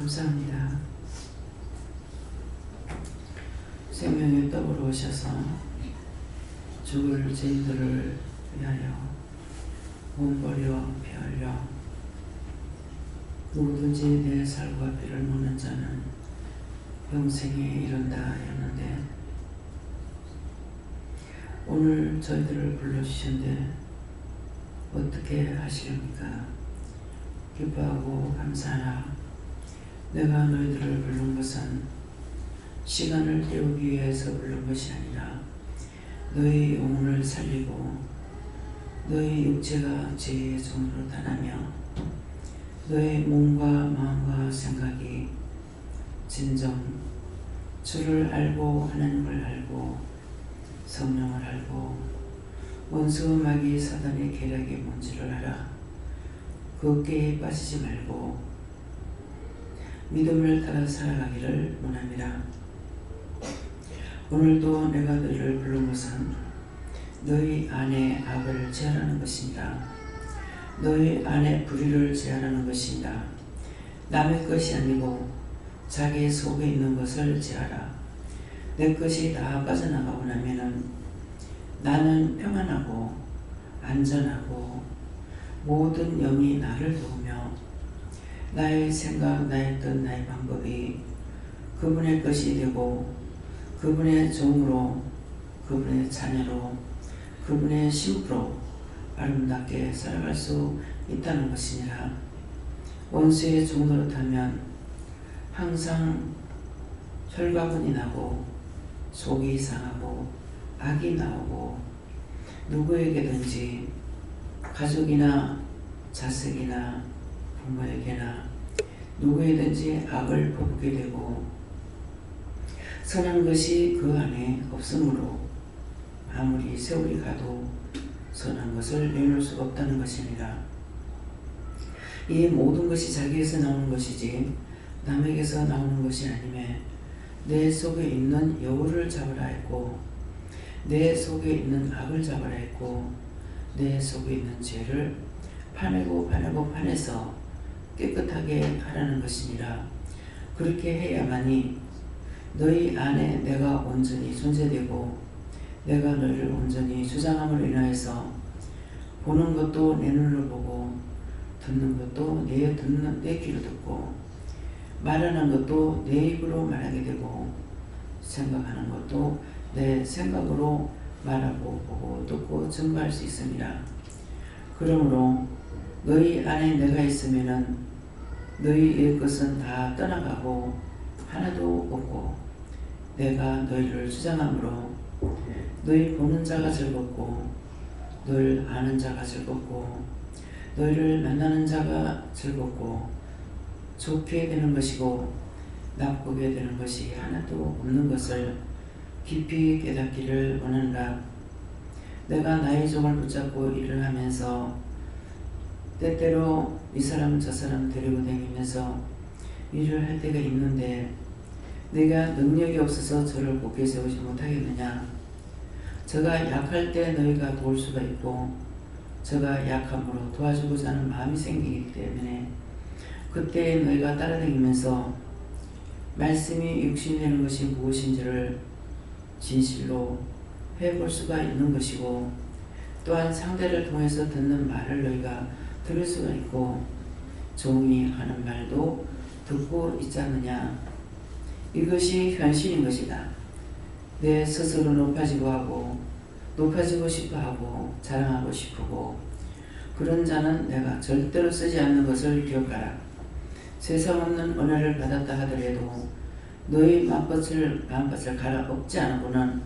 감사합니다. 생명의 떡으로 오셔서 죽을 죄인들을 위하여 몸 버려 피 흘려 누구든지 내 살과 피를 먹는 자는 영생에 이른다 했는데, 오늘 저희들을 불러주신데 어떻게 하시렵니까? 기뻐하고 감사하라. 내가 너희들을 부른 것은 시간을 때우기 위해서 부른 것이 아니라 너희 영혼을 살리고 너희 육체가 죄의 종으로 다나며 너희 몸과 마음과 생각이 진정 주를 알고 하나님을 알고 성령을 알고 원수 마귀 사단의 계략이 뭔지를 알아. 그 꾀에 빠지지 말고 믿음을 따라 살아가기를 원합니다. 오늘도 내가 너희를 부른 것은 너희 안에 악을 제하라는 것입니다. 너희 안에 불의를 제하라는 것입니다. 남의 것이 아니고 자기 속에 있는 것을 제하라. 내 것이 다 빠져나가고 나면은 나는 평안하고 안전하고 모든 영이 나를 도우며 나의 생각, 나의 뜻, 나의 방법이 그분의 것이 되고 그분의 종으로, 그분의 자녀로, 그분의 신부로 아름답게 살아갈 수 있다는 것이니라. 원수의 종 노릇하면 항상 혈과분이 나고 속이 상하고 악이 나오고 누구에게든지 가족이나 자식이나 부모에게나 누구에든지 악을 퍼붓게 되고 선한 것이 그 안에 없으므로 아무리 세월이 가도 선한 것을 내놓을 수가 없다는 것이니라. 이 모든 것이 자기에서 나오는 것이지 남에게서 나오는 것이 아니매 내 속에 있는 여우를 잡으라 했고 내 속에 있는 악을 잡으라 했고 내 속에 있는 죄를 파내서 깨끗하게 하라는 것이니라. 그렇게 해야만이 너희 안에 내가 온전히 존재되고 내가 너희를 온전히 주장함으로 인하여서 보는 것도 내 눈으로 보고 듣는 것도 내 귀로 듣고 말하는 것도 내 입으로 말하게 되고 생각하는 것도 내 생각으로 말하고 보고 듣고 증거할 수 있습니다. 그러므로 너희 안에 내가 있으면은 너희의 것은 다 떠나가고 하나도 없고 내가 너희를 주장함으로 너희 보는 자가 즐겁고 너희를 아는 자가 즐겁고 너희를 만나는 자가 즐겁고 좋게 되는 것이고 나쁘게 되는 것이 하나도 없는 것을 깊이 깨닫기를 원한다. 내가 나의 종을 붙잡고 일을 하면서 때때로 이 사람 저 사람 데리고 다니면서 일을 할 때가 있는데 내가 능력이 없어서 저를 굳게 세우지 못하겠느냐. 저가 약할 때 너희가 도울 수가 있고 저가 약함으로 도와주고자 하는 마음이 생기기 때문에 그때 너희가 따라다니면서 말씀이 육신되는 것이 무엇인지를 진실로 해볼 수가 있는 것이고 또한 상대를 통해서 듣는 말을 너희가 들을 수가 있고 종이 하는 말도 듣고 있지 않느냐. 이것이 현실인 것이다. 내 스스로 높아지고 하고 높아지고 싶어하고 자랑하고 싶고 그런 자는 내가 절대로 쓰지 않는 것을 기억하라. 세상 없는 은혜를 받았다 하더라도 너희 마음밭을 갈아엎지 않고는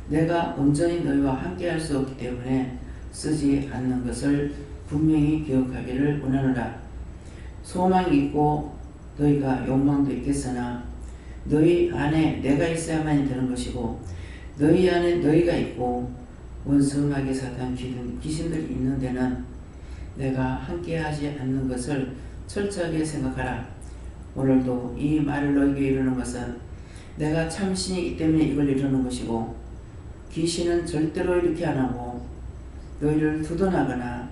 내가 온전히 너희와 함께 할 수 없기 때문에 쓰지 않는 것을 분명히 기억하기를 원하노라. 소망이 있고 너희가 욕망도 있겠으나 너희 안에 내가 있어야만 되는 것이고 너희 안에 너희가 있고 원수 마귀 사탄 귀신들이 있는 데는 내가 함께하지 않는 것을 철저하게 생각하라. 오늘도 이 말을 너희에게 이루는 것은 내가 참신이기 때문에 이걸 이루는 것이고 귀신은 절대로 이렇게 안 하고 너희를 두둔하거나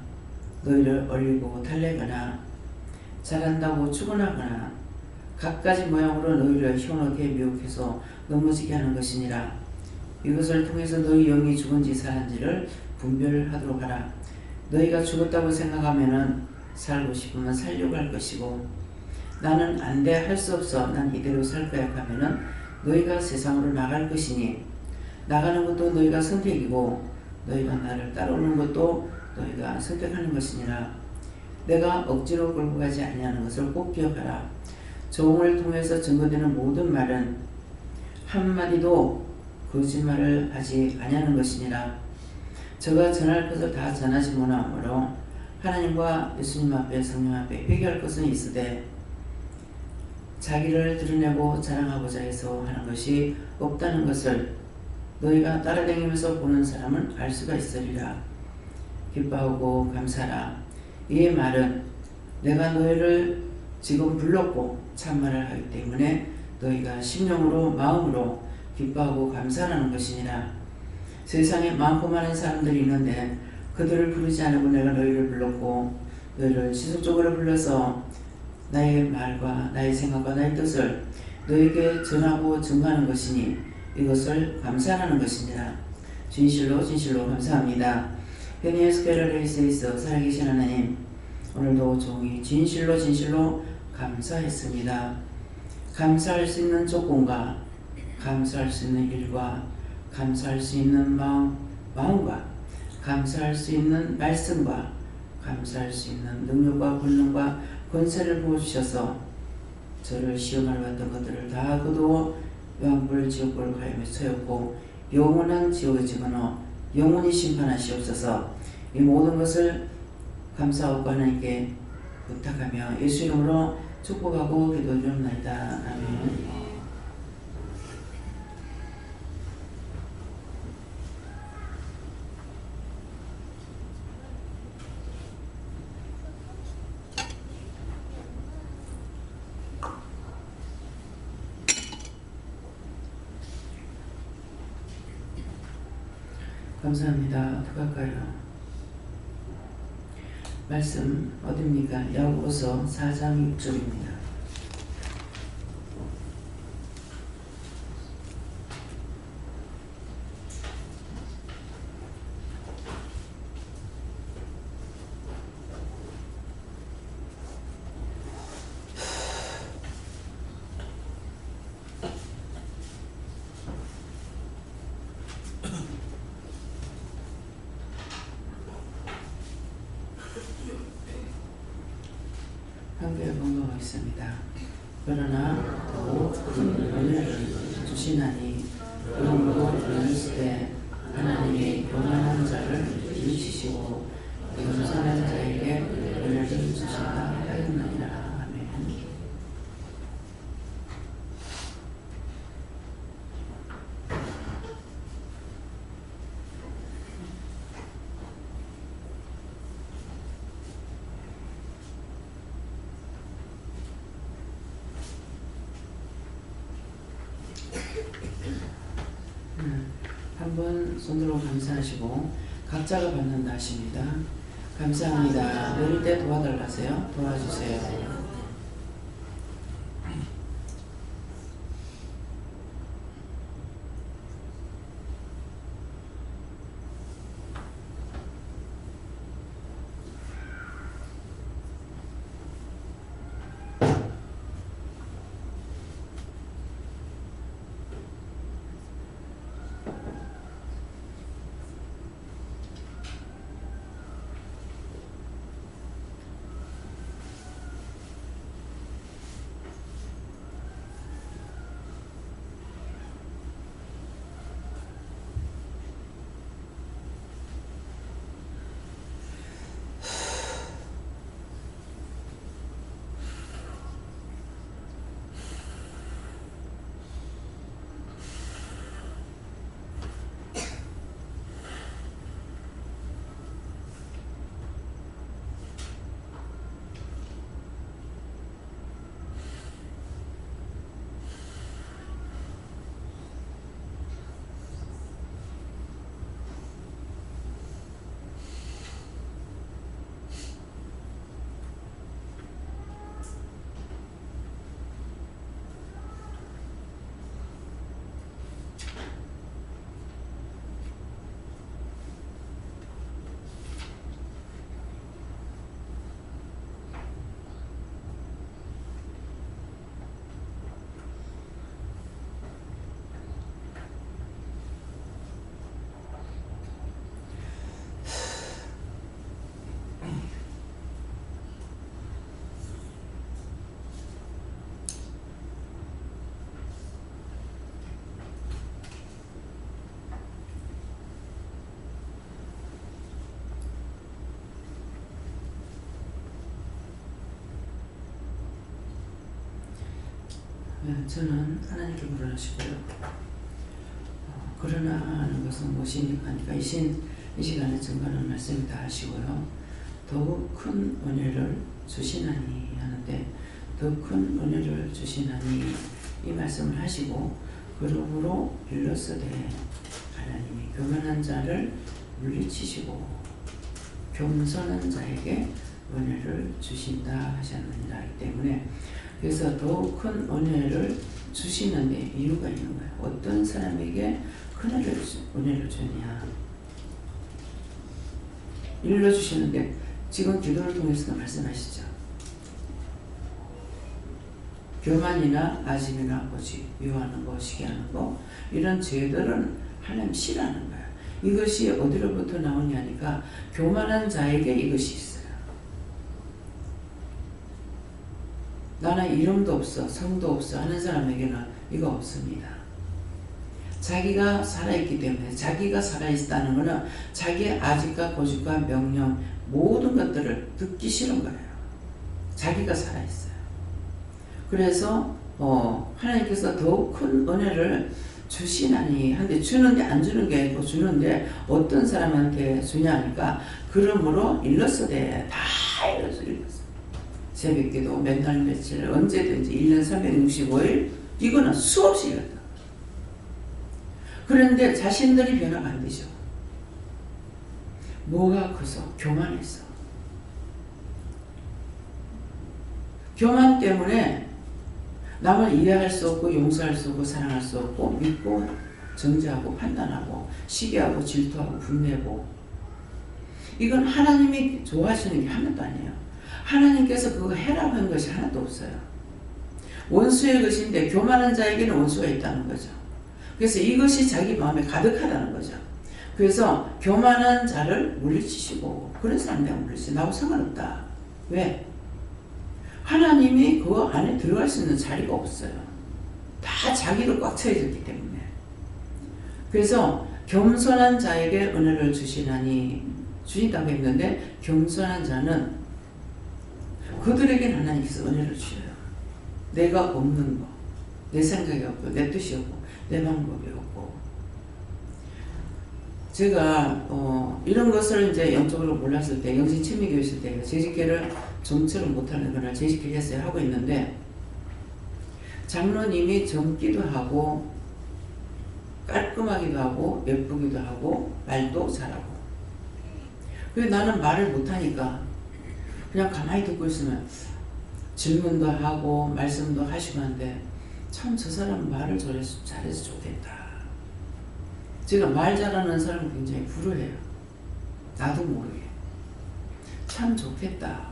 너희를 얼리고 달래거나 잘한다고 축원하거나 갖가지 모양으로 너희를 희한하게 미혹해서 넘어지게 하는 것이니라. 이것을 통해서 너희 영이 죽은지 살았는지를 분별하도록 하라. 너희가 죽었다고 생각하면은 살고 싶으면 살려고 할 것이고, 나는 안 돼, 할 수 없어, 난 이대로 살 거야 하면은 너희가 세상으로 나갈 것이니, 나가는 것도 너희가 선택이고 너희가 나를 따라오는 것도 너희가 선택하는 것이니라. 내가 억지로 끌고 가지 아니하는 것을 꼭 기억하라. 종을 통해서 증거되는 모든 말은 한마디도 거짓말을 하지 아니하는 것이니라. 저가 전할 것을 다 전하지 못하므로 하나님과 예수님 앞에 성령 앞에 회개할 것은 있으되 자기를 드러내고 자랑하고자 해서 하는 것이 없다는 것을 너희가 따라다니면서 보는 사람은 알 수가 있으리라. 기뻐하고 감사하라. 이 말은 내가 너희를 지금 불렀고 참말을 하기 때문에 너희가 심령으로 마음으로 기뻐하고 감사하는 것이니라. 세상에 많고 많은 사람들이 있는데 그들을 부르지 않으고 내가 너희를 불렀고 너희를 지속적으로 불러서 나의 말과 나의 생각과 나의 뜻을 너희에게 전하고 증거하는 것이니 이것을 감사하는 것이니라. 진실로 진실로 감사합니다. 페니에스케르레이스에서 살아계신 하나님, 오늘도 종이 진실로 진실로 감사했습니다. 감사할 수 있는 조건과 감사할 수 있는 일과 감사할 수 있는 마음과 감사할 수 있는 말씀과 감사할 수 있는 능력과 권능과 권세를 부어주셔서 저를 시험하러 왔던 것들을 다 거두어 영불 지옥불 가임에 처였고 영원한 지옥에 집어넣어 영원히 심판하시옵소서. 이 모든 것을 감사하고 하나님께 부탁하며 예수 이름으로 축복하고 기도드립니다. 아멘. 감사합니다. 어떡할까요? 말씀 어딥니까? 야고보서 4장 6절입니다. 한국에 번거가 있습니다. 그러나 더욱 큰 은혜를 주시나니 그러므로 있을 때 하나님이 교만한 자를 일으키시고 겸손한 자에게 은혜를 주신다 하였느니라. 아멘. 한번 손으로 감사하시고 각자가 받는다 하십니다. 감사합니다. 내릴 때 도와달라세요. 도와주세요. 저는 하나님께 물어주시고요. 그러나 하는 것은 무엇입니까? 하니까 이 시간에 증거하는 말씀이 다 하시고요. 더욱 큰 은혜를 주시나니 하는데, 더 큰 은혜를 주시나니 이 말씀을 하시고, 그러므로 일러스되 하나님이 교만한 자를 물리치시고 겸손한 자에게 은혜를 주신다 하셨느니라. 하기 때문에, 그래서 더욱 큰 은혜를 주시는데 이유가 있는 거예요. 어떤 사람에게 큰 은혜를 주느냐, 일러주시는데 지금 기도를 통해서 말씀하시죠. 교만이나 아집이나 고집, 미워하는 거, 시기하는 거, 이런 죄들은 하나님 싫어하는 거예요. 이것이 어디로부터 나오냐니까 교만한 자에게 이것이 있어요. 나는 이름도 없어, 성도 없어 하는 사람에게는 이거 없습니다. 자기가 살아있기 때문에, 자기가 살아있다는 것은 자기의 아집과 고집과 명령 모든 것들을 듣기 싫은 거예요. 자기가 살아있어요. 그래서 하나님께서 더욱 큰 은혜를 주시나니 한데, 주는데 안 주는 게 아니고 주는데 어떤 사람한테 주냐니까, 그러므로 일러스되 다 일러서 새벽기도 맨날 며칠 언제든지 1년 365일 이거는 수없이 일렀다. 그런데 자신들이 변화가 안 되죠. 뭐가 커서? 교만해서. 교만 때문에 남을 이해할 수 없고 용서할 수 없고 사랑할 수 없고 믿고 정죄하고 판단하고 시기하고 질투하고 분내고, 이건 하나님이 좋아하시는 게 하나도 아니에요. 하나님께서 그거 해라고 한 것이 하나도 없어요. 원수의 것인데 교만한 자에게는 원수가 있다는 거죠. 그래서 이것이 자기 마음에 가득하다는 거죠. 그래서 교만한 자를 물리치시고, 그런 사람 내가 물리치, 나하고 상관없다. 왜? 하나님이 그 안에 들어갈 수 있는 자리가 없어요. 다 자기로 꽉 차있기 때문에. 그래서 겸손한 자에게 은혜를 주신다고 했는데, 겸손한 자는 그들에게 하나님께서 은혜를 주셔요. 내가 없는 거, 내 생각이 없고 내 뜻이 없고 내 방법이 없고. 제가 이런 것을 이제 영적으로 몰랐을 때, 영신 친미교회 있을 때 재직회를 정처럼 못하는 그날 재직회 했어요. 하고 있는데 장로님이 젊기도 하고 깔끔하기도 하고 예쁘기도 하고 말도 잘하고, 그래서 나는 말을 못하니까 그냥 가만히 듣고 있으면 질문도 하고 말씀도 하시고 하는데, 참 저 사람 말을 잘해서 좋겠다. 제가 말 잘하는 사람은 굉장히 부러워해요. 나도 모르게. 참 좋겠다.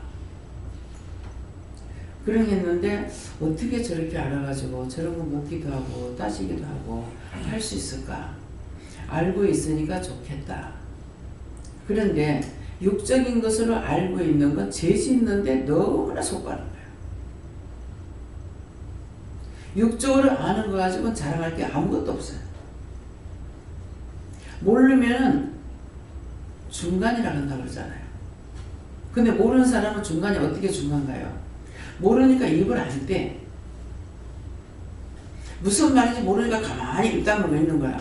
그러겠는데 어떻게 저렇게 알아가지고 저런 거 묻기도 하고 따지기도 하고 할 수 있을까? 알고 있으니까 좋겠다. 그런데 육적인 것으로 알고 있는 건 죄 짓는데 너무나 속가는 거예요. 육적으로 아는 거 가지고는 자랑할 게 아무것도 없어요. 모르면 중간이라 한다고 그러잖아요. 근데 모르는 사람은 중간이 어떻게 중간가요? 모르니까 입을 안 대. 무슨 말인지 모르니까 가만히 입 다물고 있는 거야.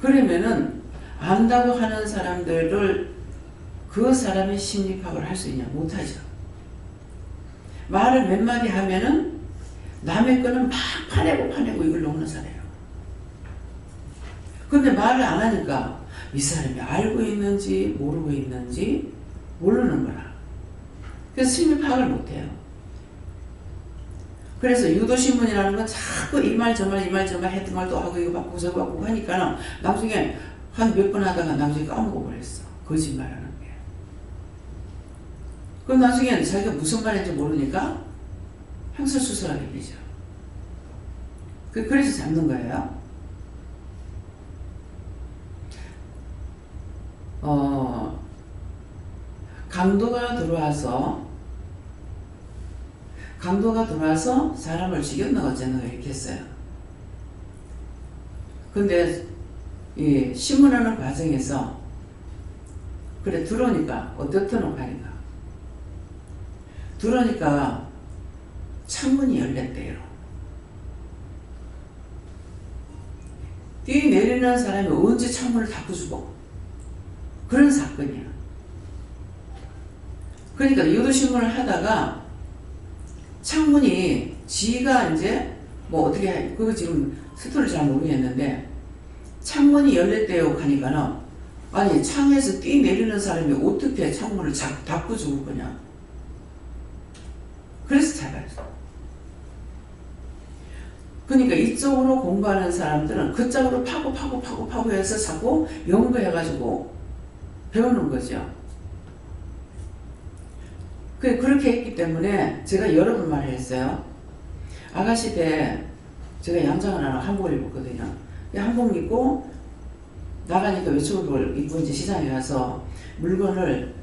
그러면은 안다고 하는 사람들을 그 사람의 심리 파악을 할 수 있냐? 못하죠. 말을 몇 마디 하면은 남의 거는 막 파내고 이걸 너무나 잘해요. 근데 말을 안 하니까 이 사람이 알고 있는지 모르고 있는지 모르는 거라. 그래서 심리 파악을 못해요. 그래서 유도신문이라는 건 자꾸 이 말 저 말 했던 말 또 하고 이거 바꾸고 저거 바꾸고 하니까 나중에 한 몇 번 하다가 나중에 까먹어 버렸어. 거짓말하는 게. 그럼 나중에 자기가 무슨 말인지 모르니까 횡설수설하게 되죠. 그래서 잡는 거예요. 강도가 들어와서 사람을 죽였나 어쨌나 이렇게 했어요. 근데 이 신문하는 과정에서 그래 들어오니까 어떻더노 하니까 들어오니까 창문이 열렸대요. 뛰내리는 사람이 언제 창문을 닫고주고 그런 사건이야. 그러니까 유도신문을 하다가 창문이 지가 이제 뭐 어떻게 해, 그거 지금 스토리를 잘 모르겠는데 창문이 열렸대요 하니까는 아니 창에서 뛰내리는 사람이 어떻게 창문을 닫고 죽을 거냐. 그래서 잡았어. 그러니까 이쪽으로 공부하는 사람들은 그쪽으로 파고 해서 자꾸 연구해가지고 배우는 거죠. 그렇게 했기 때문에 제가 여러 번 말을 했어요. 아가씨 때 제가 양장을 하나 한복을 입었거든요. 한복 입고 나가니까 외출복을 입고 이제 시장에 가서 물건을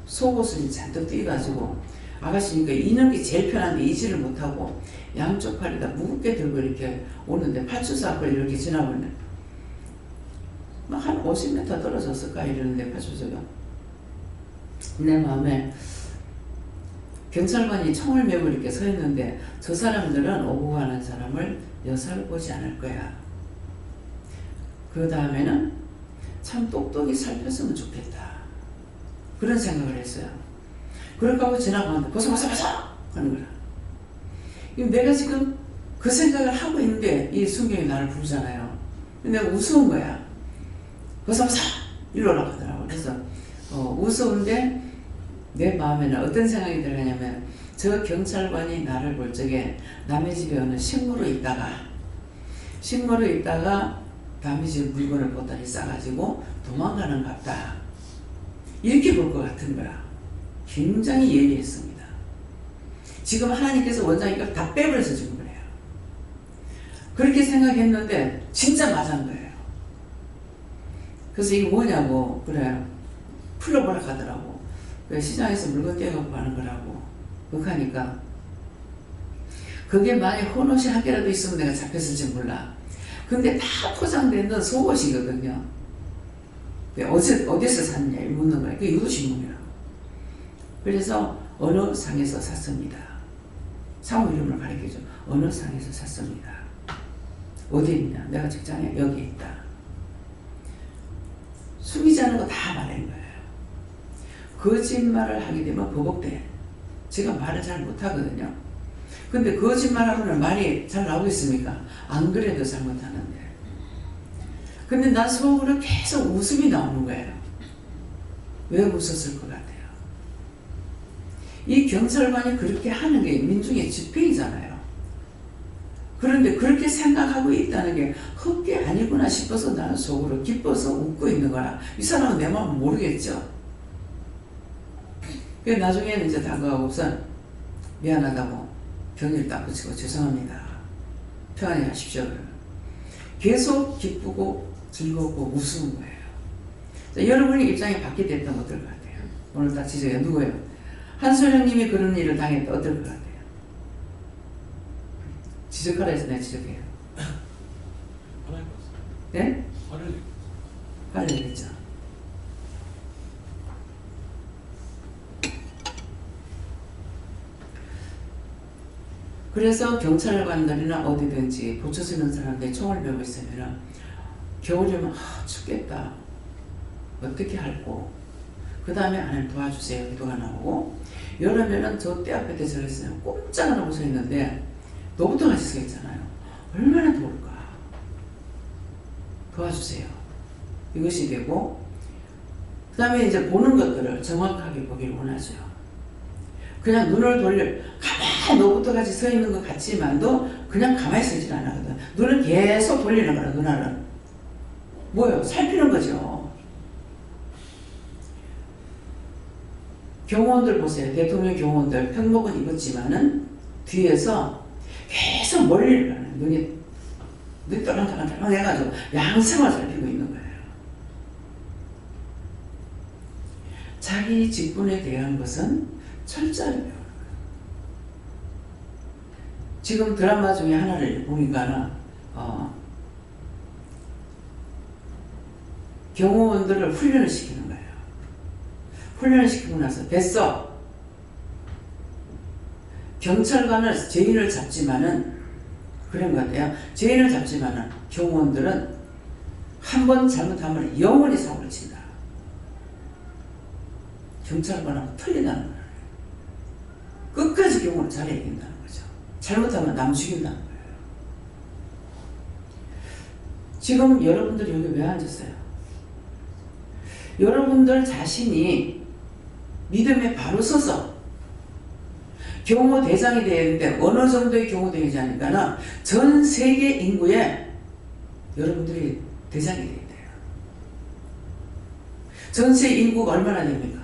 속옷을 잔뜩 띄가지고 아가씨니까 이는 게 제일 편한데 이지를 못하고 양쪽 팔에다 무겁게 들고 이렇게 오는데 파출소 앞을 이렇게 지나보네. 막 한 50m 떨어졌을까 이러는데 파출소가 내 마음에 경찰관이 총을 메고 이렇게 서 있는데 저 사람들은 오고 가는 사람을 여사를 보지 않을 거야. 그 다음에는 참 똑똑히 살폈으면 좋겠다. 그런 생각을 했어요. 그럴까 하고 지나가는데 벗어 하는 거야. 내가 지금 그 생각을 하고 있는데 이 순경이 나를 부르잖아요. 내가 우스운 거야. 벗어 이러라고 하더라고. 그래서 우스운데 내 마음에는 어떤 생각이 들냐면 저 경찰관이 나를 볼 적에 남의 집에 어느 식물로 있다가 남의 집 물건을 보따리 싸가지고 도망가는 것 같다. 이렇게 볼 것 같은 거야. 굉장히 예리했습니다. 지금 하나님께서 원장이가 다 빼버려서 지금 그래요. 그렇게 생각했는데 진짜 맞은 거예요. 그래서 이게 뭐냐고 그래요. 풀어보라 하더라고. 시장에서 물건 떼어갖고 하는 거라고. 그렇게 하니까 그게 만약 헌옷이 한 개라도 있으면 내가 잡혔을지 몰라. 근데 다 포장된 건 속옷이거든요. 어디서 샀냐 묻는 거야. 그게 유도신문이라고. 그래서 어느 상에서 샀습니다. 상호 이름을 가르쳐줘. 어느 상에서 샀습니다. 어디 있냐? 내가 직장에 여기 있다. 숨기지 않은 거 다 말한 거예요. 거짓말을 하게 되면 보복돼. 제가 말을 잘 못하거든요. 근데 거짓말하고는 말이 잘 나오겠습니까? 안 그래도 잘못하는데. 근데 난 속으로 계속 웃음이 나오는 거예요. 왜 웃었을 것 같아요? 이 경찰관이 그렇게 하는 게 민중의 집행이잖아요. 그런데 그렇게 생각하고 있다는 게 헛게 아니구나 싶어서 나는 속으로 기뻐서 웃고 있는 거라. 이 사람은 내 마음을 모르겠죠. 나중에는 이제 다가오고서 미안하다고 경위를 딱 붙이고 죄송합니다. 평안히 가십시오. 계속 기쁘고 즐겁고 우스운 거예요. 자, 여러분의 입장이 바뀌게 됐다면 어떨 것 같아요? 오늘 딱 지적해. 누구예요? 한소령님이 그런 일을 당했다. 어떨 것 같아요? 지적하라 해서 내가 지적해요. 네? 화를 냈죠. 그래서 경찰관들이나 어디든지 보초 쓰는 사람들이 총을 메고 있으면 겨울이면 춥겠다. 어떻게 할꼬? 그 다음에 하나님 도와주세요. 기도가 나오고 여름에는 저 때 앞에 대서 있어요. 꼼짝 안 하고 서 있는데 너부터 같이 서 있잖아요. 얼마나 더울까? 도와주세요. 이것이 되고 그 다음에 이제 보는 것들을 정확하게 보기를 원하죠. 그냥 눈을 가만히 너부터 같이 서 있는 것 같지만도 그냥 가만히 서질 않거든. 눈을 계속 돌리는 거라. 눈알은 뭐예요? 살피는 거죠. 경호원들 보세요. 대통령 경호원들 평복은 입었지만은 뒤에서 계속 멀리를 가는 눈이 떨렁떨렁 해가지고 양상을 살피고 있는 거예요. 자기 직분에 대한 것은 철저히 배우는 거예요. 지금 드라마 중에 하나를 보니까는 경호원들을 훈련을 시키는 거예요. 훈련을 시키고 나서 됐어. 경찰관을 죄인을 잡지만은 그런 것 같아요. 죄인을 잡지만은 경호원들은 한 번 잘못하면 영원히 사고를 친다. 경찰관하고 틀린다는 거예요. 끝까지 경호를 잘해야 된다는 거죠. 잘못하면 남 죽인다는 거예요. 지금 여러분들 여기 왜 앉았어요? 여러분들 자신이 믿음에 바로 서서 경호 대상이 되어야 되는데 어느 정도의 경호 대상이니까는 전 세계 인구에 여러분들이 대상이 되어야 돼요. 전체 인구가 얼마나 됩니까?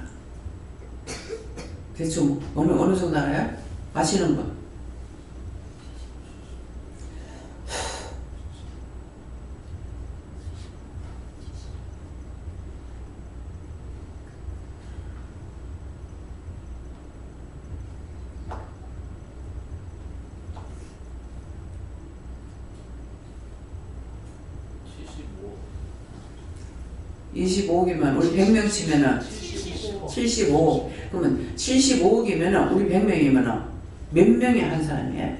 대충 어느 정도 알아요? 아시는 분? 뭐 25억이면 우리 100명 치면은 75억. 그러면 75억이면은 우리 100명이면은 몇 명이 한 사람이에요?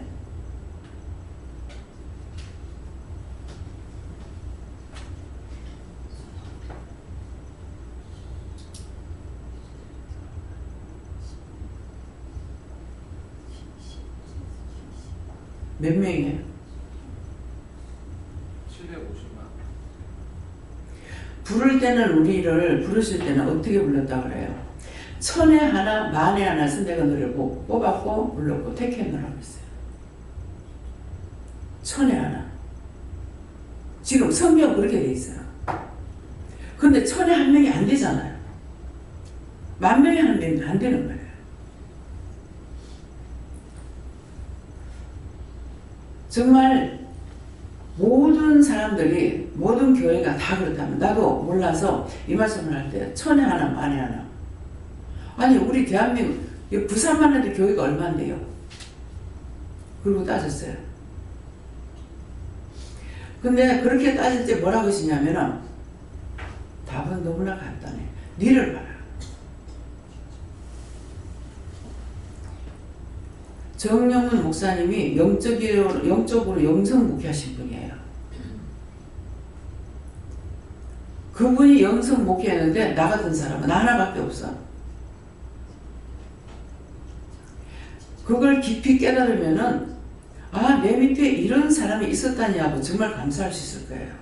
몇 명이에요? 750만. 부를 때는 우리를 부르실 때는 어떻게 불렀다 그래요? 천에 하나 만에 하나 선대가 너를 뽑았고 불렀고 택했노라고 했어요. 천에 하나. 지금 성경 그렇게 돼 있어요. 근데 천에 한 명이 안 되잖아요. 만 명에 한 명이 안 되는 거예요. 정말 모든 사람들이 모든 교회가 다 그렇다면 나도 몰라서 이 말씀을 할 때 천에 하나 만에 하나. 아니 우리 대한민국 부산만 해도 교회가 얼마인데요? 그리고 따졌어요. 근데 그렇게 따질 때 뭐라고 하시냐면은 답은 너무나 간단해. 니를 봐라. 정영문 목사님이 영적으로 영성 목회하신 분이에요. 그분이 영성 목회했는데 나 같은 사람은 나 하나밖에 없어. 그걸 깊이 깨달으면은 아, 내 밑에 이런 사람이 있었다니 하고 정말 감사할 수 있을 거예요.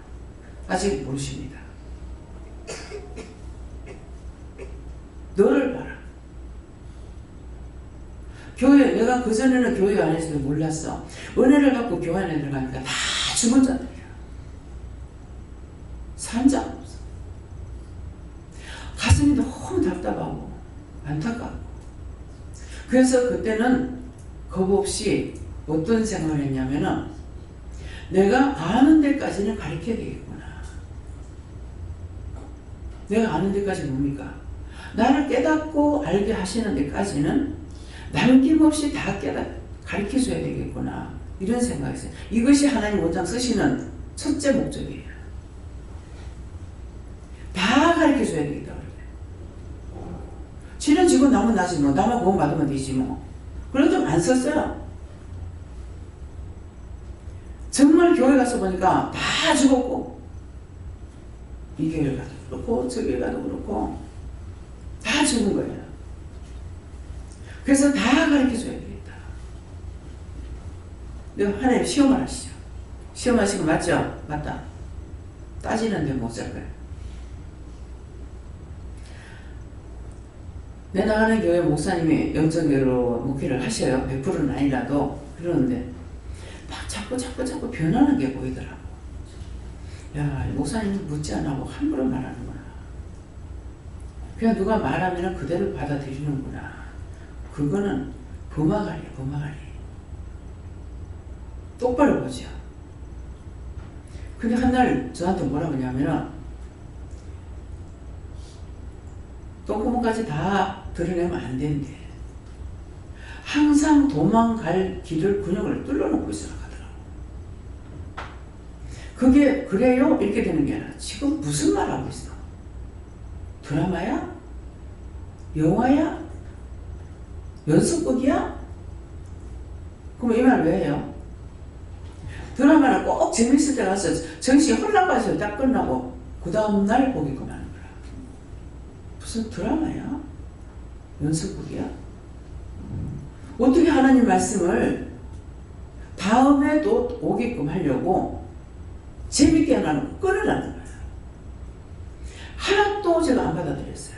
아직 모르십니다. 너를 봐라. 교회, 내가 그전에는 교회 안에서도 몰랐어. 은혜를 갖고 교회 안에 들어가니까 다 죽은 자들이야. 산 자 없어. 가슴이 너무 답답하고 안타깝고. 그래서 그때는 겁 없이 어떤 생각을 했냐면은 내가 아는 데까지는 가르쳐야 되겠구나. 내가 아는 데까지 뭡니까? 나를 깨닫고 알게 하시는 데까지는 남김없이 다 가르쳐줘야 되겠구나. 이런 생각이 있어요. 이것이 하나님 원장 쓰시는 첫째 목적이에요. 다 가르쳐줘야 되겠다. 지는 지금 나면 나지 뭐. 나만 구원 받으면 되지 뭐. 그래도 좀 안 썼어요. 정말 교회 가서 보니까 다 죽었고 이 교회 가도 그렇고 저 교회 가도 그렇고 다 죽은 거예요. 그래서 다 가르쳐줘야 되겠다. 내가 하나님 시험을 하시죠. 시험하시고 맞죠? 맞다. 따지는데 못 살 거예요. 내 나가는 교회 목사님이 영적으로 목회를 하셔요. 100%는 아니라도. 그러는데 막 자꾸 변하는 게 보이더라고. 야, 목사님 묻지 않고 함부로 말하는구나. 그냥 누가 말하면 그대로 받아들이는구나. 그거는 범아가리야, 범아가리. 똑바로 보죠. 근데 한 날 저한테 뭐라고 하냐면은 똥구멍까지 다 드러내면 안 된대. 항상 도망갈 길을 근육을 뚫어놓고 있으라고 하더라고. 그게 그래요? 이렇게 되는 게 아니라 지금 무슨 말 하고 있어? 드라마야? 영화야? 연습극이야? 그럼 이 말 왜 해요? 드라마는 꼭 재밌을 때 가서 정신이 혼란까지 딱 끝나고 그 다음날 보기만 하는 거야. 무슨 드라마야? 연습극이야? 어떻게 하나님 말씀을 다음에 또 오게끔 하려고 재밌게 하려고 끊으라는 거야. 하나도 제가 안 받아들였어요.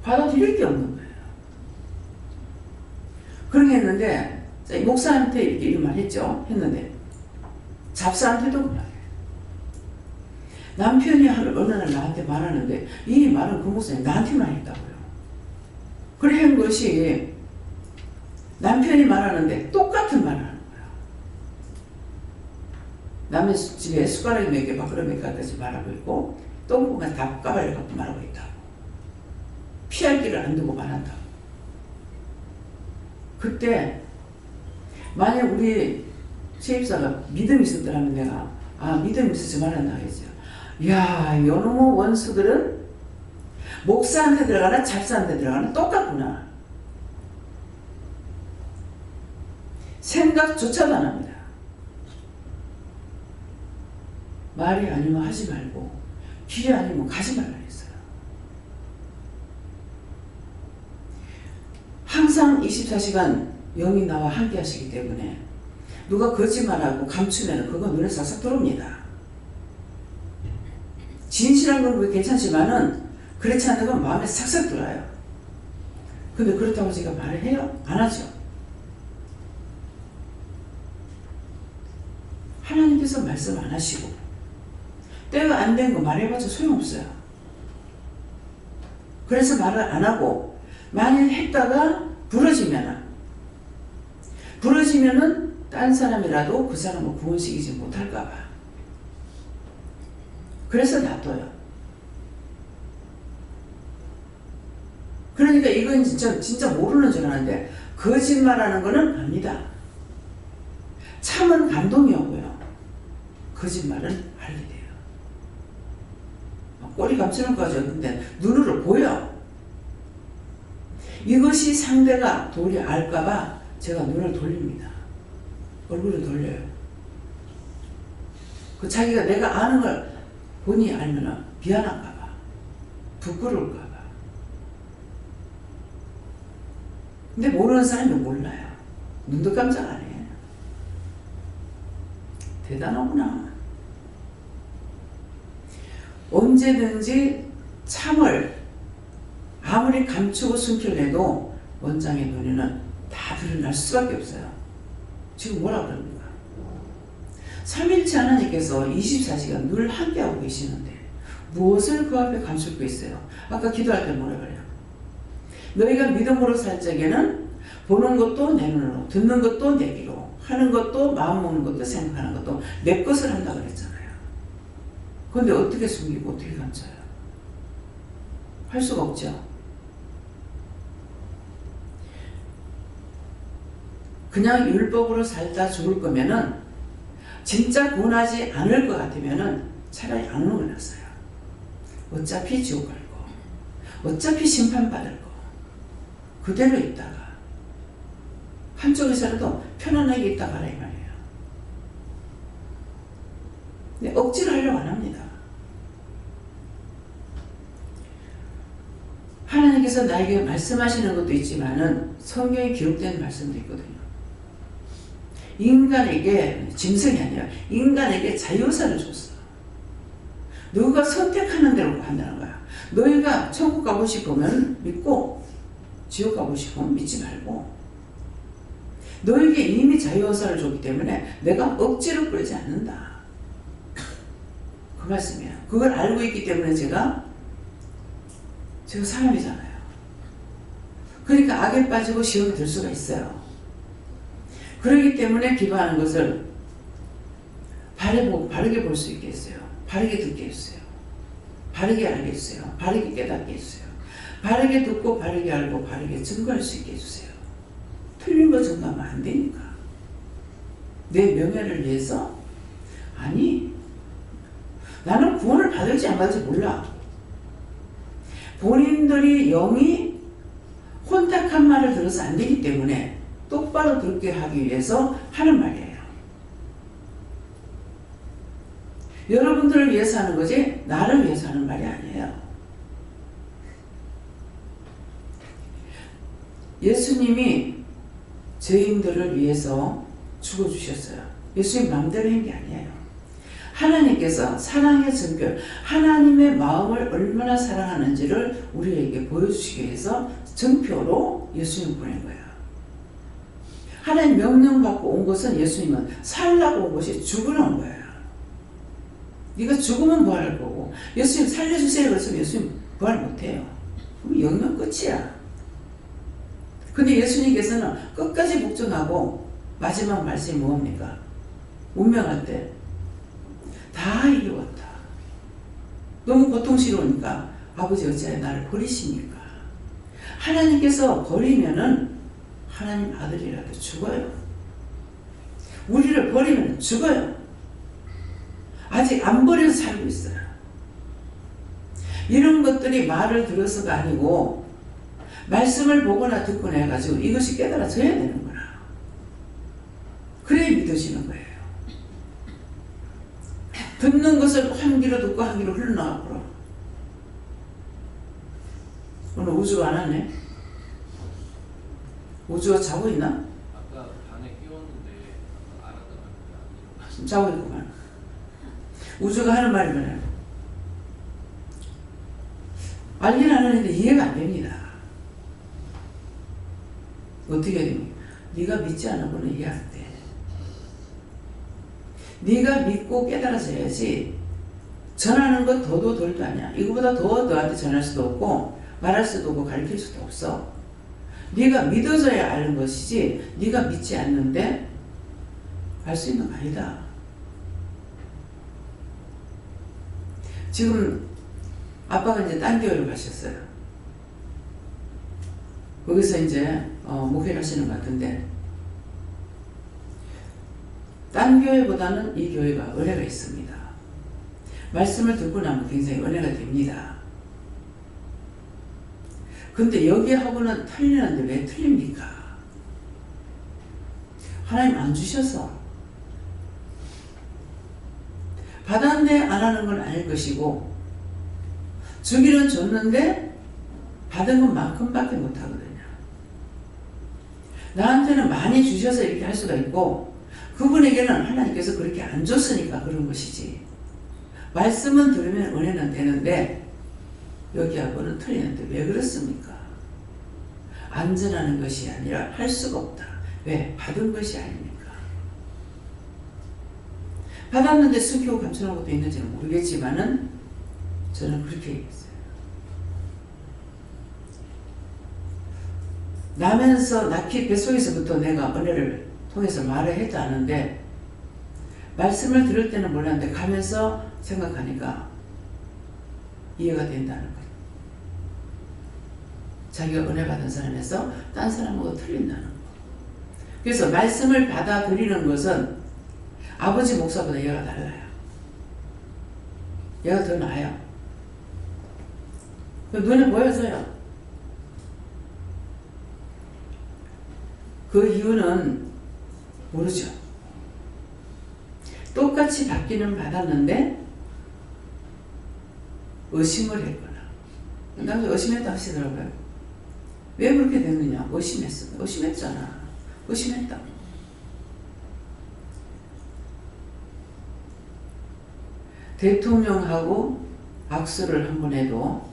받아들일 게 없는 거예요. 그렇게 했는데 목사한테 이렇게 말 했죠. 했는데 잡사한테도 그래. 남편이 어느 날 나한테 말하는데 이 말은 그 목사님 나한테만 했다고요. 그래 한 것이 남편이 말하는데 똑같은 말을 하는 거야. 남의 집에 숟가락이 몇 개, 밥그릇 몇 개까지 말하고 있고 똥구만 다 까발려 갖고 말하고 있다고. 피할 길을 안 두고 말한다고. 그때 만약 우리 세입사가 믿음이 있었더라면 내가 믿음이 있어서 말한다 하겠죠. 야, 요놈의 원수들은 목사한테 들어가나 잡사한테 들어가나 똑같구나. 생각조차도 안 합니다. 말이 아니면 하지 말고 길이 아니면 가지 말라 했어요. 항상 24시간 영이 나와 함께 하시기 때문에 누가 거짓말하고 감추면 그거 눈에 싹싹 들어옵니다. 진실한 건 괜찮지만은 그렇지 않은 건 마음에 싹싹 들어요. 근데 그렇다고 제가 말을 해요? 안 하죠. 하나님께서 말씀 안 하시고 때가 안 된 거 말해봤자 소용없어요. 그래서 말을 안 하고 만일 했다가 부러지면은 딴 사람이라도 그 사람을 구원시키지 못할까봐. 그래서 놔둬요. 그러니까 이건 진짜 모르는 줄 아는데 거짓말하는 거는 압니다. 참은 감동이 오고요. 거짓말은 알게 돼요. 꼬리 감추는 거죠. 근데 눈으로 보여. 이것이 상대가 도리 알까봐 제가 눈을 돌립니다. 얼굴을 돌려요. 그 자기가 내가 아는 걸 본인이 알면 미안한가봐. 부끄러울까봐. 근데 모르는 사람이 몰라요. 눈도 깜짝 안 해. 대단하구나. 언제든지 참을 아무리 감추고 숨기려도 원장의 눈에는 다 드러날 수밖에 없어요. 지금 뭐라 그럽니까? 3일째 하나님께서 24시간 늘 함께하고 계시는데 무엇을 그 앞에 감출 거 있어요? 아까 기도할 때 뭐라 그래요? 너희가 믿음으로 살 적에는 보는 것도 내 눈으로, 듣는 것도 내 귀로, 하는 것도 마음 먹는 것도 생각하는 것도 내 것을 한다 그랬잖아요. 그런데 어떻게 숨기고 어떻게 감춰요? 할 수가 없죠. 그냥 율법으로 살다 죽을 거면은 진짜 구원하지 않을 것 같으면은 차라리 안 오는 게 낫어요. 어차피 지옥 갈 거, 어차피 심판받을 거, 그대로 있다가 한쪽에서라도 편안하게 있다가 하라 이 말이에요. 근데 억지로 하려고 안 합니다. 하나님께서 나에게 말씀하시는 것도 있지만은 성경에 기록된 말씀도 있거든요. 인간에게, 짐승이 아니라 인간에게 자유사를 줬어. 너희가 선택하는 대로 한다는 거야. 너희가 천국 가고 싶으면 믿고 지옥 가고 싶으면 믿지 말고, 너에게 이미 자유의사를 줬기 때문에 내가 억지로 끌지 않는다. 그 말씀이야. 그걸 알고 있기 때문에 제가 사람이잖아요. 그러니까 악에 빠지고 시험에 들 수가 있어요. 그렇기 때문에 기도하는 것을 바르게 볼 수 있게 했어요. 바르게 듣게 했어요. 바르게 알게 했어요. 바르게 깨닫게 했어요. 바르게 듣고 바르게 알고 바르게 증거할 수 있게 해주세요. 틀린 거 증거하면 안 되니까. 내 명예를 위해서? 아니, 나는 구원을 받을지 안 받을지 몰라. 본인들이 영이 혼탁한 말을 들어서 안 되기 때문에 똑바로 듣게 하기 위해서 하는 말이에요. 여러분들을 위해서 하는 거지 나를 위해서 하는 말이 아니에요. 예수님이 죄인들을 위해서 죽어주셨어요. 예수님 마음대로 한 게 아니에요. 하나님께서 사랑의 증표, 하나님의 마음을 얼마나 사랑하는지를 우리에게 보여주시기 위해서 증표로 예수님 보낸 거예요. 하나님 명령 받고 온 것은 예수님은 살라고 온 것이 죽으러 온 거예요. 네가 죽으면 부활할 거고, 예수님 살려주세요 그랬으면 예수님 부활 못해요. 그럼 영영 끝이야. 근데 예수님께서는 끝까지 복종하고 마지막 말씀이 뭡니까? 운명할 때 다 이루었다. 너무 고통스러우니까 아버지 어찌하여 나를 버리십니까? 하나님께서 버리면은 하나님 아들이라도 죽어요. 우리를 버리면 죽어요. 아직 안 버려서 살고 있어요. 이런 것들이 말을 들어서가 아니고 말씀을 보거나 듣거나 해가지고 이것이 깨달아져야 되는 거라. 그래야 믿으시는 거예요. 듣는 것을 한 귀로 듣고 한 귀로 흘러나가고. 오늘 우주가 안 하네. 우주가 자고 있나? 아까 방에 끼웠는데 안 한다고 자고 있구만. 우주가 하는 말이 뭐냐? 알긴 아는데 이해가 안 됩니다. 어떻게 해야 됩니까? 네가 믿지 않으면 이해 안 돼. 네가 믿고 깨달아져야지. 전하는 건 더도 덜도 아니야. 이거보다 더 너한테 전할 수도 없고 말할 수도 없고 가르칠 수도 없어. 네가 믿어져야 아는 것이지 네가 믿지 않는데 알 수 있는 거 아니다. 지금 아빠가 이제 딴 교회로 가셨어요. 거기서 이제 목회를 하시는 것 같은데 딴 교회보다는 이 교회가 은혜가 있습니다. 말씀을 듣고 나면 굉장히 은혜가 됩니다. 근데 여기하고는 틀리는데 왜 틀립니까? 하나님 안 주셔서. 받았는데 안 하는 건 아닐 것이고 주기는 줬는데 받은 것만큼밖에 못하거든요. 나한테는 많이 주셔서 이렇게 할 수가 있고 그분에게는 하나님께서 그렇게 안 줬으니까 그런 것이지. 말씀은 들으면 은혜는 되는데 여기하고는 틀리는데 왜 그렇습니까? 안 전하는 것이 아니라 할 수가 없다. 왜? 받은 것이 아닙니까? 받았는데 숨기고 감추는 것도 있는지는 모르겠지만은 저는 그렇게 얘기했어요. 나면서 낳기 뱃속에서부터 내가 은혜를 통해서 말을 했지 않은데 말씀을 들을 때는 몰랐는데 가면서 생각하니까 이해가 된다는 거예요. 자기가 은혜 받은 사람에서 딴 사람하고 틀린다는 거. 그래서 말씀을 받아들이는 것은 아버지 목사보다 얘가 달라요. 얘가 더 나아요. 눈에 보여져요. 그 이유는 모르죠. 똑같이 받기는 받았는데 의심을 했거나 남자 의심했다 하시더라고요. 왜 그렇게 됐느냐? 의심했어. 의심했잖아. 의심했다. 대통령하고 악수를 한 번 해도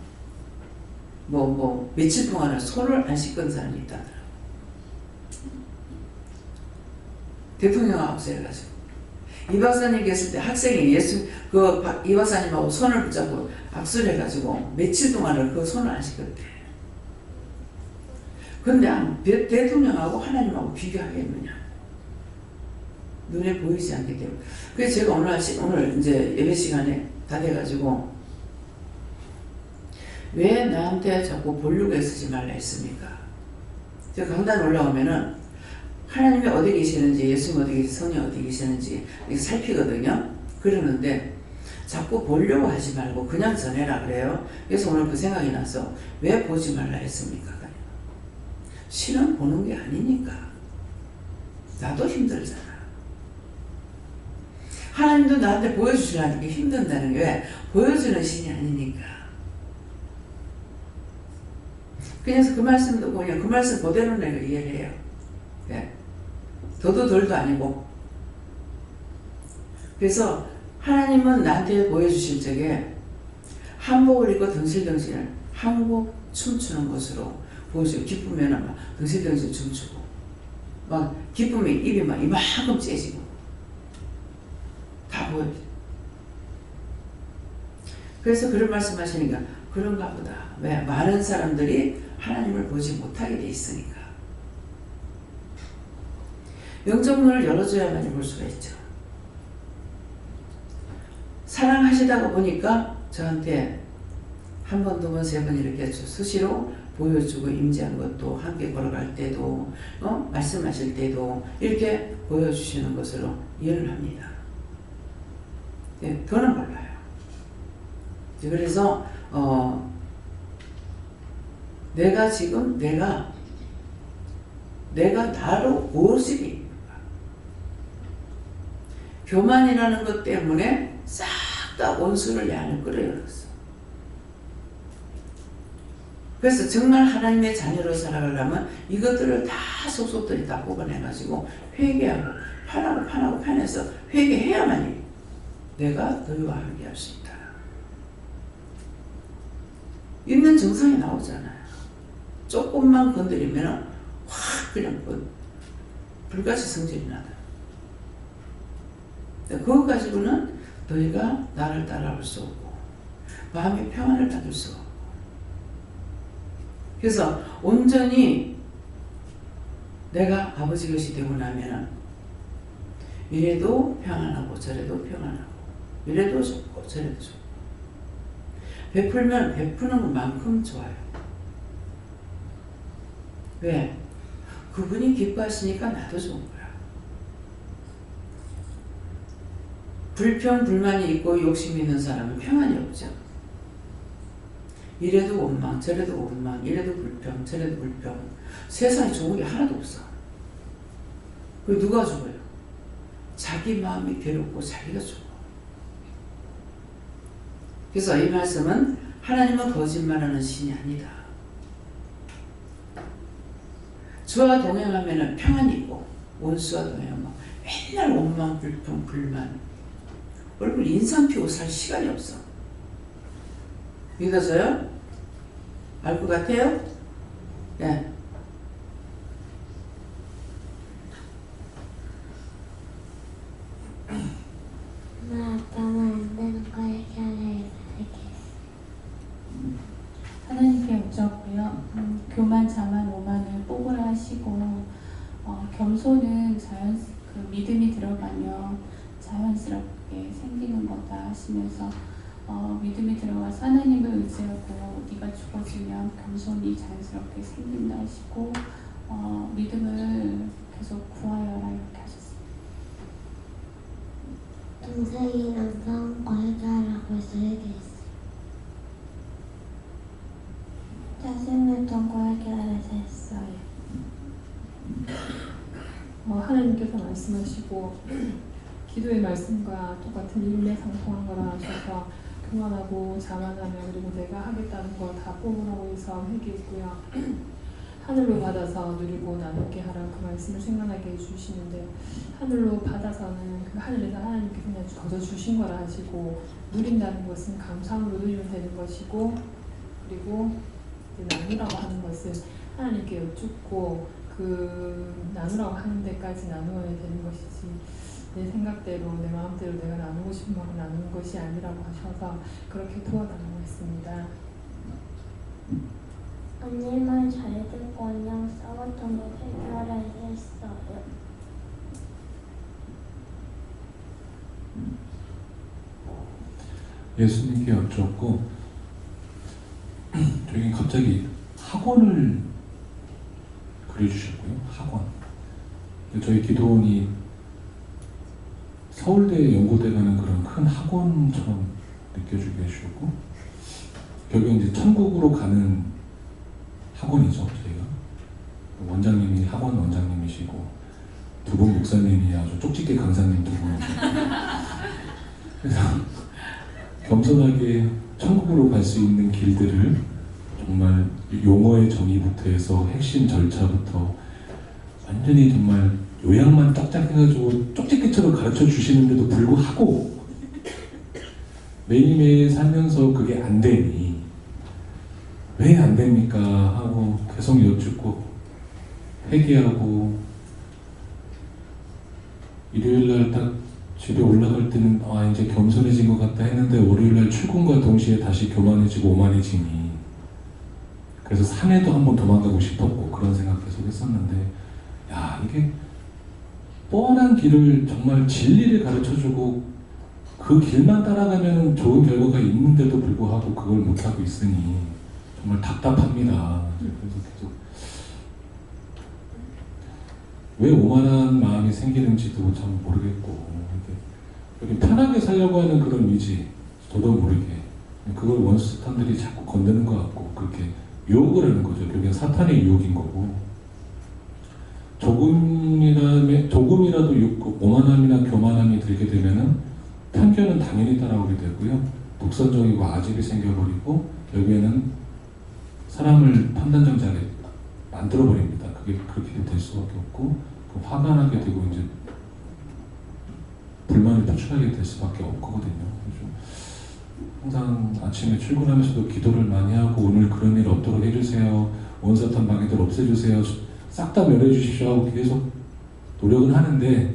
며칠 동안은 손을 안 씻은 사람이 있다더라고. 대통령하고 악수해가지고 이 박사님 계실 때 학생이 이 박사님하고 손을 붙잡고 악수를 해가지고 며칠 동안을 그 손을 안 씻었대. 근데 대통령하고 하나님하고 비교하겠느냐? 눈에 보이지 않기 때문에. 그래서 제가 오늘 이제 예배 시간에 다 돼가지고 왜 나한테 자꾸 보려고 애쓰지 말라 했습니까? 제가 강단 올라오면은 하나님이 어디 계시는지, 예수님 어디 계시는지, 성령 어디 계시는지 이렇게 살피거든요. 그러는데 자꾸 보려고 하지 말고 그냥 전해라 그래요. 그래서 오늘 그 생각이 나서 왜 보지 말라 했습니까? 신은 보는 게 아니니까. 나도 힘들잖아. 하나님도 나한테 보여주시려는 게 힘든다는 게 왜? 보여주는 신이 아니니까. 그래서 그 말씀 듣고 그냥 그 말씀 그대로 내가 이해를 해요. 네. 더도 덜도 아니고. 그래서 하나님은 나한테 보여주실 적에 한복을 입고 덩실덩실 한국 춤추는 것으로 보여줘요. 기쁘면 막 덩실덩실 춤추고 막 기쁨이 입이 막 이만큼 째지고 다 보여요. 그래서 그런 말씀하시니까 그런가 보다. 왜? 많은 사람들이 하나님을 보지 못하게 돼 있으니까. 영적 문을 열어줘야만이 볼 수가 있죠. 사랑하시다가 보니까 저한테 한 번, 두 번, 세 번 이렇게 수시로 보여주고 임재한 것도 함께 걸어갈 때도 말씀하실 때도 이렇게 보여주시는 것으로 이해를 합니다. 네, 더는 몰라요. 그래서 내가 지금 내가 나로 무엇이 교만이라는 것 때문에 싹 다 원수를 내 안에 끌어들였어. 그래서 정말 하나님의 자녀로 살아가려면 이것들을 다 속속들이 다 뽑아내가지고 회개하고 편해서 회개해야만이 내가 너희와 함께 할 수 있다. 있는 정상이 나오잖아요. 조금만 건드리면 확 그냥 불같이 성질이 나다. 그거 가지고는 너희가 나를 따라올 수 없고 마음의 평안을 받을 수 없고. 그래서 온전히 내가 아버지 것이 되고 나면 이래도 평안하고 저래도 평안하고 이래도 좋고 저래도 좋고 베풀면 베푸는 것만큼 좋아요. 왜? 그분이 기뻐하시니까 나도 좋은 거야. 불평, 불만이 있고 욕심이 있는 사람은 평안이 없죠. 이래도 원망, 저래도 원망, 이래도 불평, 저래도 불평. 세상에 좋은 게 하나도 없어. 그 누가 죽어요? 자기 마음이 괴롭고 자기가 죽어. 그래서 이 말씀은 하나님은 거짓말하는 신이 아니다. 주와 동행하면 평안이 있고 원수와 동행하면 맨날 원망, 불평, 불만. 얼굴 인상 피우고 살 시간이 없어. 믿어져요? 알 것 같아요? 네. 엄마, 아빠는 안 되는 거 얘기하래. 하나님께 여쭙고요. 교만, 자만, 오만을 뽑으라 하시고 겸손은 믿음이 들어가면 자연스럽게 생기는 거다 하시면서 믿음이 들어가서 하나님을 의지하고 네가 죽어지면 겸손이 자연스럽게 생긴다 하시고 믿음을 계속 구하여라 이렇게 하셨어요. 동생이랑 싸운 거 얘기하라고 해서 얘기했어. 짜증냈던 거 얘기하라고 했어요. 하나님께서 말씀하시고 기도의 말씀과 똑같은 일맥상통한 거라 하셔서 교만하고 자만하며 그리고 내가 하겠다는 거 다 뽑으라고 해서 회개했고요. 하늘로 받아서 누리고 나누게 하라 그 말씀을 생각나게 해주시는데 하늘로 받아서는 그 하늘에서 하나님께서 그냥 거둬주신 거라 하시고 누린다는 것은 감사함으로 누리면 되는 것이고 그리고 나누라고 하는 것은 하나님께 여쭙고 그 나누라고 하는 데까지 나누어야 되는 것이지 내 생각대로 내 마음대로 내가 나누고 싶은 만큼 나누는 것이 아니라고 하셔서 그렇게 도와달라고 했습니다. 언니 말 잘 듣고 언니랑 싸웠던 거 해결하라 했어요. 예수님께 여쭙고 저기 갑자기 학원을 그려주셨고요. 학원. 저희 기도원이 서울대 연고대 가는 그런 큰 학원처럼 느껴지게 해주셨고 결국 이제 천국으로 가는 학원이죠. 저희가 원장님이 학원 원장님이시고 두 분 목사님이 아주 쪽집게 강사님 두 분이시고 그래서 겸손하게 천국으로 갈 수 있는 길들을 정말 용어의 정의부터 해서 핵심 절차부터 완전히 정말 요약만 딱딱 해가지고 쪽집게처럼 가르쳐 주시는데도 불구하고 매일매일 살면서 그게 안 되니 왜 안 됩니까 하고 계속 여쭙고 회개하고 일요일날 딱 집에 올라갈 때는 이제 겸손해진 것 같다 했는데 월요일날 출근과 동시에 다시 교만해지고 오만해지니 그래서 산에도 한번 도망가고 싶었고 그런 생각 계속 했었는데 야 이게 뻔한 길을 정말 진리를 가르쳐주고 그 길만 따라가면 좋은 결과가 있는데도 불구하고 그걸 못하고 있으니 정말 답답합니다. 그래서 계속 왜 오만한 마음이 생기는지도 참 모르겠고 이렇게 편하게 살려고 하는 그런 의지 저도 모르게 그걸 원수탄들이 자꾸 건드는 것 같고 그렇게 유혹을 하는 거죠. 결국엔 사탄의 유혹인 거고 조금이라도 오만함이나 교만함이 들게 되면은 편견은 당연히 따라오게 되고요. 독선적이고 아집이 생겨버리고 결국에는 사람을 판단정자하게 만들어버립니다. 그게 그렇게 될 수밖에 없고 화가 나게 되고 이제 불만을 표출하게 될 수밖에 없거든요. 항상 아침에 출근하면서도 기도를 많이 하고 오늘 그런 일 없도록 해주세요. 원사탄 마귀들 없애주세요. 싹 다 멸해 주십시오 하고 계속 노력을 하는데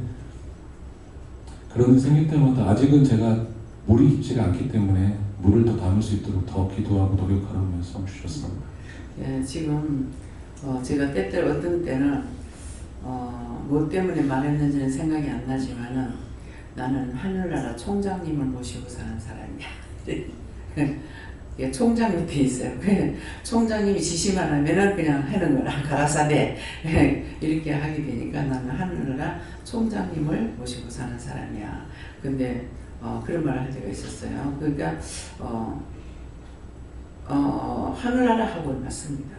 그런 일 생길 때마다 아직은 제가 물이 깊지가 않기 때문에 물을 더 담을 수 있도록 더 기도하고 노력하라고 말씀 주셨습니다. 예, 지금 제가 때때로 어떤 때는 뭐 때문에 말했는지는 생각이 안 나지만은 나는 하늘나라 총장님을 모시고 사는 사람이야. 총장 밑에 있어요. 총장님이 지시만 하면은 그냥 하는 거라 가라사대 이렇게 하게 되니까 나는 하늘나라 총장님을 모시고 사는 사람이야. 근데 그런 말을 할 때가 있었어요. 그러니까 하늘나라 하고 맞습니다.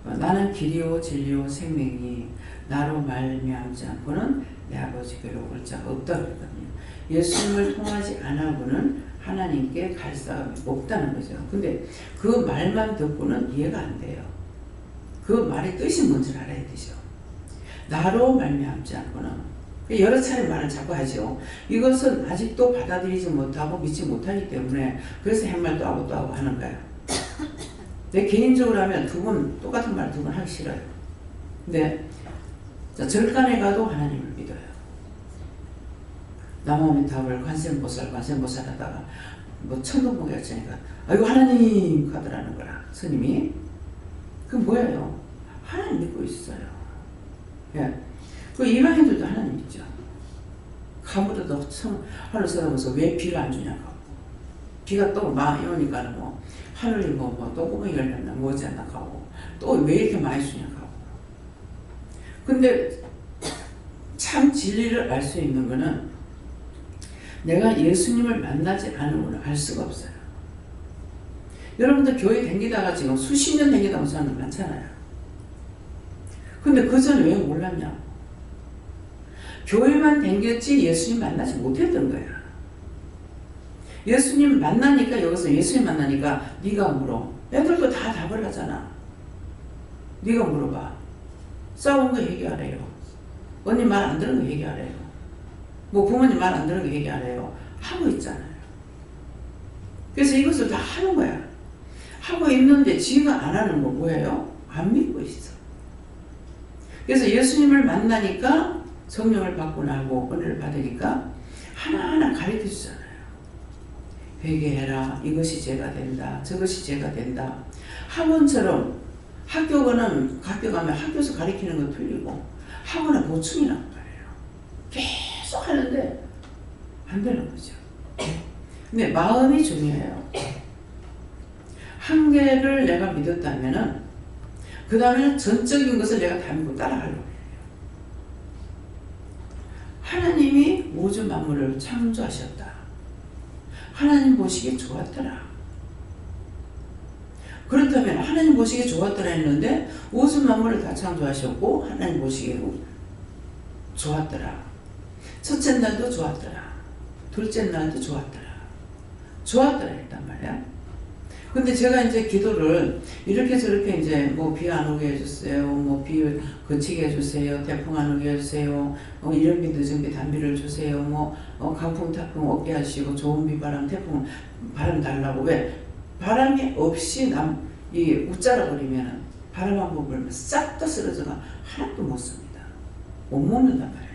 나는 길이요 진리요 생명이 나로 말미암지 않고는 내 아버지께로 올 자가 없다 그랬거든요. 예수님을 통하지 않아고는 하나님께 갈 사람이 없다는 거죠. 근데 그 말만 듣고는 이해가 안 돼요. 그 말의 뜻이 뭔지 알아야 되죠. 나로 말미암지 않고는 여러 차례 말을 자꾸 하죠. 이것은 아직도 받아들이지 못하고 믿지 못하기 때문에 그래서 햇말도 하고 또 하고 하는 거예요. 내 개인적으로 하면 두 번 똑같은 말 두 번 하기 싫어요. 근데 절간에 가도 하나님을 믿어요. 남아미타불 관세음보살 하다가 뭐 천둥번개가 치니까 아이고 하나님 가더라는 거라 스님이. 그 뭐예요? 하나님 믿고 있어요. 예. 그 이방인들도 하나님 믿죠. 가물어도 하늘 쳐다보면서 왜 비를 안 주냐고. 비가 또 많이 오니까 뭐 하늘이 또 구멍이 열렸나 뭐지 않나 하고 또 왜 이렇게 많이 주냐고. 근데 참 진리를 알 수 있는 거는 내가 예수님을 만나지 않으면 알 수가 없어요. 여러분들 교회 다니다가 지금 수십 년 다니다 온 사람들 많잖아요. 근데 그 전에 왜 몰랐냐? 교회만 다녔지 예수님 만나지 못했던 거야. 예수님 만나니까 여기서 예수님 만나니까 네가 물어. 애들도 다 답을 하잖아. 네가 물어봐. 싸운 거 얘기하래요. 언니 말 안 들은 거 얘기하래요. 뭐 부모님 말 안 들은 거 얘기하래요. 하고 있잖아요. 그래서 이것을 다 하는 거야. 하고 있는데 지가 안 하는 거 뭐예요? 안 믿고 있어. 그래서 예수님을 만나니까 성령을 받고 나고 은혜를 받으니까 하나하나 가르쳐 주잖아요. 회개해라. 이것이 죄가 된다. 저것이 죄가 된다. 학원처럼 학교 가면 학교에서 가르치는 거 틀리고 학원은 보충이란 말이에요. 계속 하는데 안 되는 거죠. 근데 마음이 중요해요. 한계를 내가 믿었다면은 그 다음에는 전적인 것을 내가 다 믿고 따라가려고 해요. 하나님이 우주 만물을 창조하셨다. 하나님 보시기에 좋았더라. 그렇다면 하나님 보시기에 좋았더라 했는데 우주 만물을 다 창조하셨고 하나님 보시기에 좋았더라. 첫째 날도 좋았더라. 둘째 날도 좋았더라. 좋았더라 했단 말이야. 근데 제가 이제 기도를 이렇게 저렇게 이제 뭐 비 안 오게 해주세요. 뭐 비 그치게 해주세요. 태풍 안 오게 해주세요. 이런 비 늦은 비 단비를 주세요. 뭐 강풍 태풍 없게 하시고 좋은 비 바람 태풍 바람 달라고. 왜? 바람이 없이 이 웃자라 버리면 바람 한 번 불면 싹 다 쓰러져가 하나도 못 씁니다. 못 먹는단 말이에요.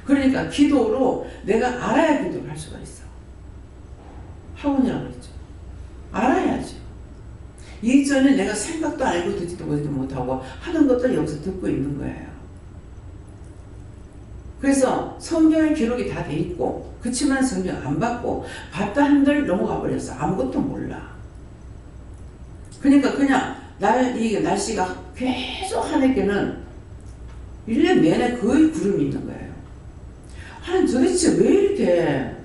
그러니까 기도로 내가 알아야 기도를 할 수가 있어. 학원이라고 그랬죠. 알아야죠. 이전에 내가 생각도 알고 듣지도 보지도 못하고 하던 것들을 여기서 듣고 있는 거예요. 그래서 성경의 기록이 다 돼 있고 그치만 성경 안 받고 봤다 한들 넘어가 버렸어. 아무것도 몰라. 그러니까 그냥 이게 날씨가 계속 하늘에는 1년 내내 거의 구름이 있는 거예요. 하나님 도대체 왜 이렇게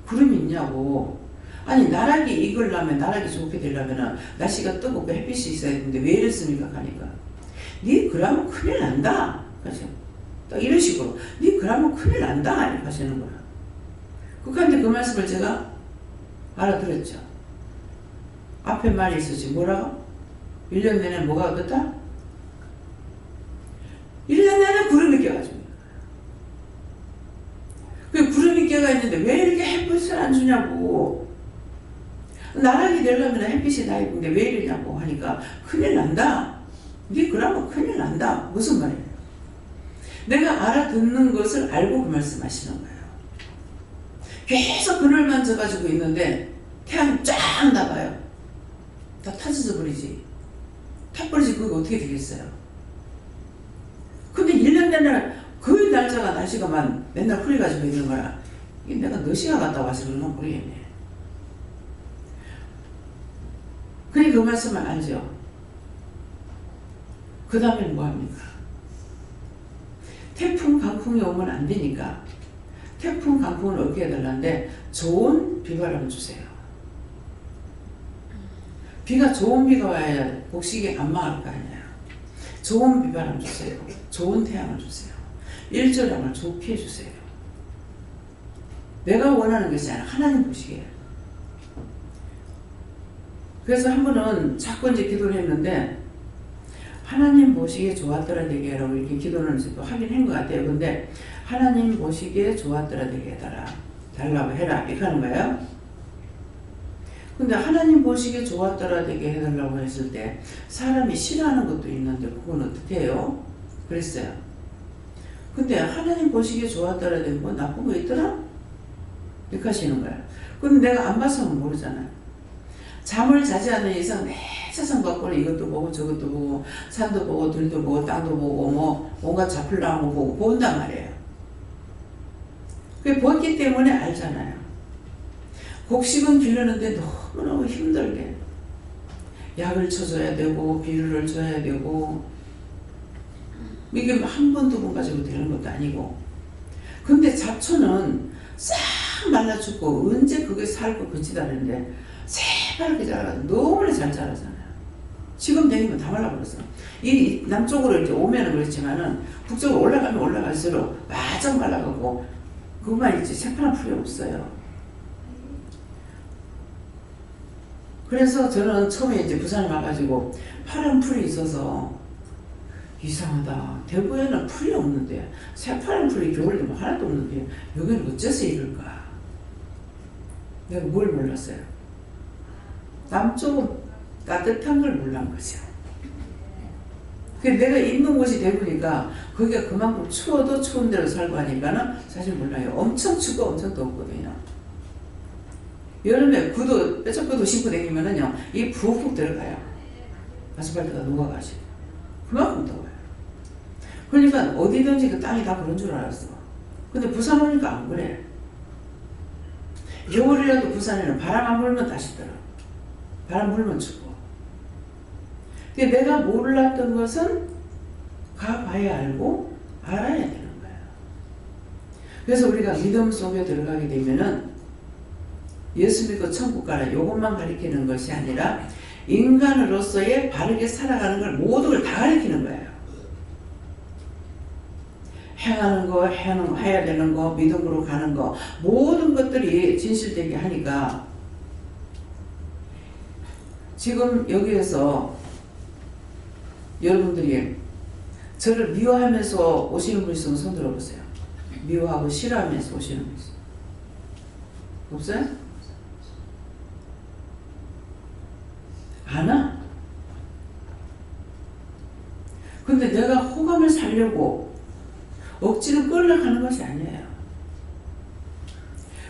구름이 있냐고. 아니 나락이 익으려면 나락이 좋게 되려면 날씨가 뜨겁고 햇빛이 있어야 되는데 왜 이랬습니까? 하니까 니 그러면 큰일 난다. 그죠? 딱 이런 식으로 니 그러면 큰일 난다 이렇게 하시는 거야. 그런데 그 말씀을 제가 알아들었죠. 앞에 말이 있었지. 뭐라고? 1년 내내 뭐가 어떻다? 1년 내내 구름이 껴가지고 그 구름이 껴가 있는데 왜 이렇게 햇빛을 안 주냐고. 나락이 되려면 햇빛이 다 있는데 왜 이러냐고 하니까 큰일 난다. 니 그러면 큰일 난다. 무슨 말이에요? 내가 알아듣는 것을 알고 그 말씀하시는 거예요. 계속 그늘 만져가지고 있는데 태양이 쫙 나가요. 다 타져서 버리지. 타버리지. 그게 어떻게 되겠어요? 근데 1년 내내 그 날씨가 맨날 흐려가지고 있는 거라 이게 내가 몇 시간 갔다 와서 그런 건 모르겠네. 그러니까 그 말씀을 알죠. 그 다음에 뭐합니까? 태풍 강풍이 오면 안 되니까 태풍 강풍을 얻게 해달라는데 좋은 비바람을 주세요. 비가 좋은 비가 와야 곡식이 안 망할 거 아니에요. 좋은 비바람 주세요. 좋은 태양을 주세요. 일조량을 좋게 해주세요. 내가 원하는 것이 아니라 하나님 보시기에. 그래서 한 번은 자꾸 이제 기도를 했는데 하나님 보시기에 좋았더라 되게 라고 이렇게 기도는 하긴 한 것 같아요. 근데 하나님 보시기에 좋았더라 되게 달라고 해라 이렇게 하는 거예요. 근데 하나님 보시기에 좋았더라 되게 해달라고 했을 때 사람이 싫어하는 것도 있는데 그건 어떻게 해요? 그랬어요. 근데 하나님 보시기에 좋았더라 되게 뭐 나쁜 거 있더라? 이렇게 하시는 거예요. 근데 내가 안 봐서 모르잖아요. 잠을 자지 않는 이상 내 세상 갖고는 이것도 보고 저것도 보고 산도 보고 들도 보고 땅도 보고 뭐 뭔가 잡힐라고 보고 본단 말이에요. 그게 보기 때문에 알잖아요. 곡식은 기르는데 너무너무 힘들게 약을 쳐줘야 되고 비료를 줘야 되고 이게 한 번, 두 번 가지고 되는 것도 아니고. 근데 잡초는 싹 말라 죽고 언제 그게 살고 그치다는데 새파랗게 자라가지고 너무나 잘 자라잖아요. 지금 되면 다 말라버렸어. 이 남쪽으로 이렇게 오면은 그렇지만은 북쪽으로 올라가면 올라갈수록 바짝 말라가고 그것만 있지 새파란 풀이 없어요. 그래서 저는 처음에 이제 부산에 와가지고 파란 풀이 있어서 이상하다. 대구에는 풀이 없는데 새파란 풀이 겨울 되면 하나도 없는데 여기는 어째서 이럴까? 내가 뭘 몰랐어요? 남쪽은 따뜻한 걸 몰란 거죠. 내가 있는 곳이 대구니까 거기가 그만큼 추워도 추운 데로 살고 하니까는 사실 몰라요. 엄청 춥고 엄청 덥거든요. 여름에 구두, 뾰족구두 신고 다니면은요, 이 푹푹 들어가요. 아스팔트가 녹아가지고. 그만큼 더워요. 그러니까 어디든지 그 땅이 다 그런 줄 알았어. 근데 부산 오니까 안 그래. 겨울이라도 부산에는 바람 안 불면 다시 들어. 바람 불면 춥고. 근데 내가 몰랐던 것은 가봐야 알고 알아야 되는 거예요. 그래서 우리가 믿음 속에 들어가게 되면은 예수 믿고 천국 가라 이것만 가리키는 것이 아니라 인간으로서의 바르게 살아가는 걸 모든 걸 다 가리키는 거예요. 행하는 거, 해야 되는 거, 믿음으로 가는 거, 모든 것들이 진실되게 하니까 지금 여기에서 여러분들이 저를 미워하면서 오시는 분 있으면 손 들어보세요. 미워하고 싫어하면서 오시는 분 있어요. 없어요? 안 와? 근데 내가 호감을 살려고 억지로 끌려가는 것이 아니에요.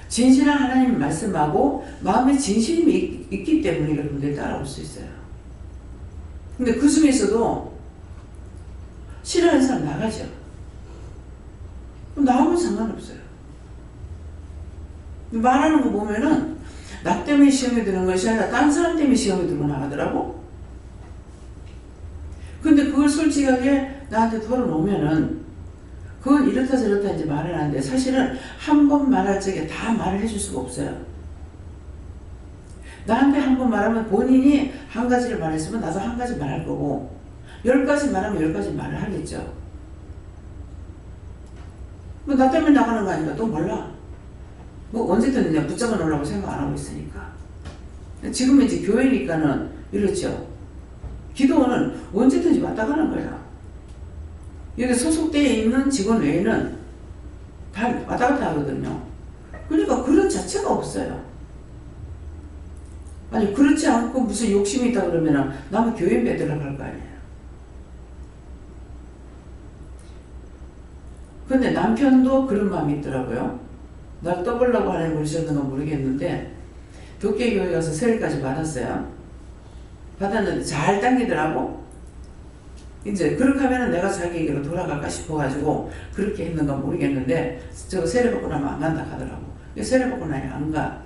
진실한 하나님 말씀하고 마음에 진실이 있기 때문에 여러분들이 따라올 수 있어요. 근데 그 중에서도 싫어하는 사람 나가죠. 나오면 상관없어요. 말하는 거 보면은 나 때문에 시험에 드는 것이 아니라 다른 사람 때문에 시험에 들고 나가더라고. 근데 그걸 솔직하게 나한테 털어놓으면은 그건 이렇다 저렇다 이제 말을 하는데 사실은 한 번 말할 적에 다 말을 해줄 수가 없어요. 나한테 한 번 말하면 본인이 한 가지를 말했으면 나도 한 가지 말할 거고 10가지 말하면 10가지 말을 하겠죠. 뭐 나 때문에 나가는 거 아니까 또 몰라. 뭐 언제든 그냥 붙잡아 놓으려고 생각 안 하고 있으니까. 지금은 이제 교회니까는 이렇죠. 기도는 언제든지 왔다 가는 거야. 여기 소속되어 있는 직원 외에는 다 왔다 갔다 하거든요. 그러니까 그런 자체가 없어요. 아니 그렇지 않고 무슨 욕심이 있다 그러면 나는 교회 빼들어 갈 거 아니에요. 근데 남편도 그런 마음이 있더라고요. 날 떠보려고 하는 그러셨는가 모르겠는데 덕계교회 가서 세례까지 받았어요. 받았는데 잘 당기더라고. 이제 그렇게 하면 내가 자기에게로 돌아갈까 싶어가지고 그렇게 했는가 모르겠는데 저 세례 받고 나면 안 간다 하더라고. 세례 받고 나니 안 가.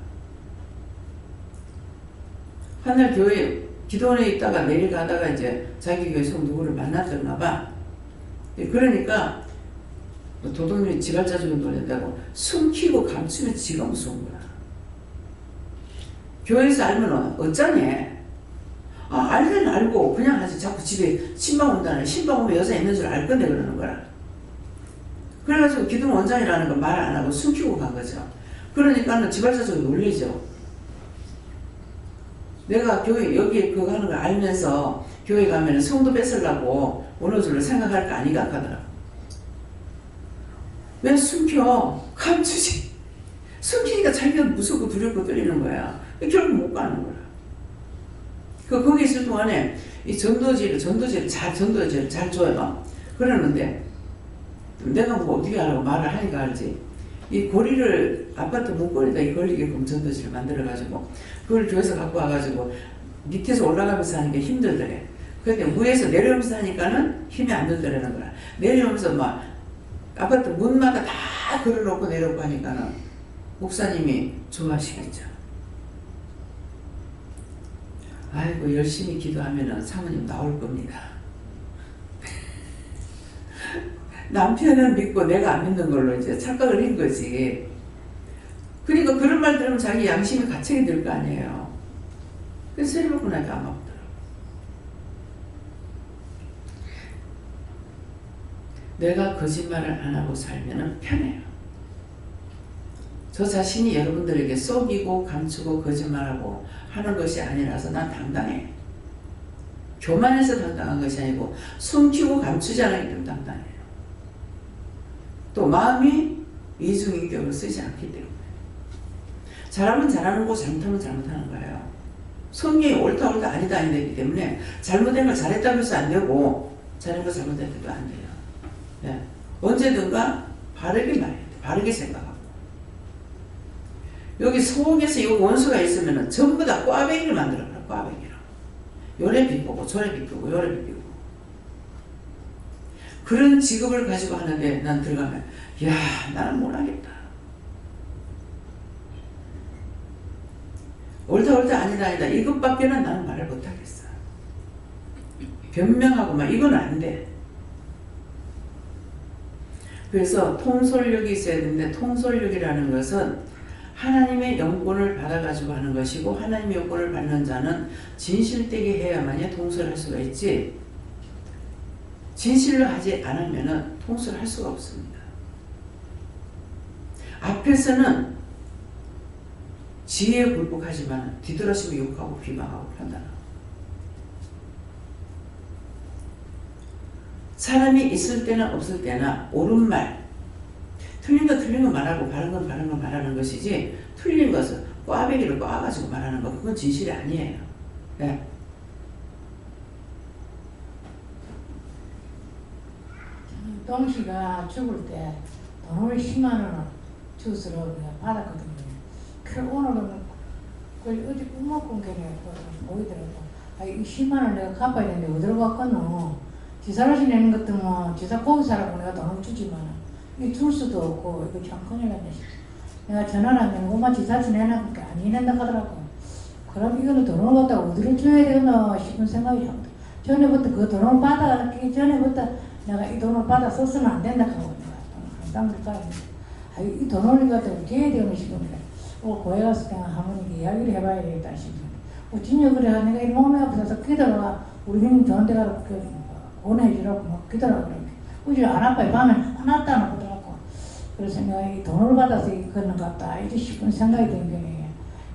한날 교회 기도원에 있다가 내려가다가 이제 자기 교회 속 누구를 만났던가 봐. 그러니까 도둑놈이 지갈 짜주는 노래다고 숨기고 감추면 지가 무서운 거야. 교회에서 알면 어쩌네. 알면 알고 그냥 하지. 자꾸 집에 신방 온다네. 신방 오면 여자 있는 줄 알 건데 그러는 거야. 그래가지고 기둥 원장이라는 거 말 안 하고 숨기고 간 거죠. 그러니까는 지발자적으로 놀리죠. 내가 교회 여기 그거 하는 거 알면서 교회 가면 성도 뺏으려고 어느 줄로 생각할 거 아니가 하더라고. 왜 숨겨? 감추지. 숨기니까 자기가 무섭고 두렵고 떨리는 거야. 결국 못 가는 거야. 거기 있을 동안에 이 전도지를 잘 줘요. 그러는데 내가 뭐 어떻게 하라고 말을 하니까 알지. 이 고리를 아파트 문고리에다 이 걸리게끔 전도지를 만들어가지고 그걸 교회에서 갖고 와가지고 밑에서 올라가면서 하는 게 힘들더래. 근데 위에서 내려오면서 하니까는 힘이 안 들더라는 거야. 내려오면서 막 아파트 문마다 다 걸어놓고 내려오고 하니까는 목사님이 좋아하시겠죠. 아이고 열심히 기도하면은 사모님 나올 겁니다. 남편은 믿고 내가 안 믿는 걸로 이제 착각을 한 거지. 그러니까 그런 말 들으면 자기 양심이 가책이 될 거 아니에요. 그래서 세례 받고 나니까 안 먹더라고. 내가 거짓말을 안 하고 살면 편해요. 저 자신이 여러분들에게 속이고 감추고 거짓말하고 하는 것이 아니라서 난 당당해. 교만해서 당당한 것이 아니고 숨기고 감추지 않기 때문에 당당해요. 또 마음이 이중인격을 쓰지 않기 때문에. 잘하면 잘하는 거고 잘못하면 잘못하는 거예요. 성경이 옳다 아니다 아니기 때문에 잘못된 걸 잘했다고 해서 안 되고 잘한 거 잘못했다고 안 돼요. 네. 언제든가 바르게 말해야 돼. 바르게 생각하고. 여기 속에서 이 원수가 있으면 전부 다 꽈배기를 만들어버려. 꽈배기로. 요래 비꼬고 저래 비꼬고 요래 비꼬고. 그런 직업을 가지고 하는데 난 들어가면 야 나는 못하겠다. 옳다 아니다 이것밖에는 나는 말을 못하겠어. 변명하고 막 이건 안 돼. 그래서 통솔력이 있어야 되는데 통솔력이라는 것은 하나님의 영권을 받아가지고 하는 것이고 하나님의 영권을 받는 자는 진실되게 해야만이 통솔할 수가 있지 진실로 하지 않으면 통솔할 수가 없습니다. 앞에서는 지혜에 굴복하지만 뒤돌아서면 욕하고 비방하고 판단하고. 사람이 있을 때나 없을 때나 옳은 말, 틀린 거 말하고 바른 건 말하는 것이지, 틀린 것을 꽈배기를 꽈가지고 말하는 거, 그건 진실이 아니에요. 네. 동시가 죽을 때 돈을 10만 원을 주스로 받았거든요. 그 오늘은 그 어디 꿈먹공개에 보이더라고. 아, 이 10만 원 내가 갚아야 되는데 어디로 갔거노? 지사로시 내는 것도 뭐 지사 거기 사라고 내가 돈을 주지만 이 줄 수도 없고 이거 참 큰일 났네. 내가 전화를 하면 엄마 지사치 내놔니까 안 내낸다 하더라고. 그럼 이거는 돈을 갖다 어디로 줘야 되나 싶은 생각이 듭니다. 전에부터 그 돈을 받았기 전에부터 내가 이 돈을 받아 썼으면 안 된다 하고 내가 항상 그럴까. 아, 이 돈을 갖다 어떻게 해야 되나 싶은데 고해 가서 내가 할머니께 이야기를 해봐야 되겠다 싶은데 진짜 그래 내가 이 몸이 아파서 기다려가 우리 형님 좋은 데 가서 보내주라고 막 기다려 그래. 우리 안 아파요. 밤에 안 왔다는 거더라고. 그래서 내가 이 돈을 받아서 그런 것 같다 이제 싶은 생각이 든 거예요.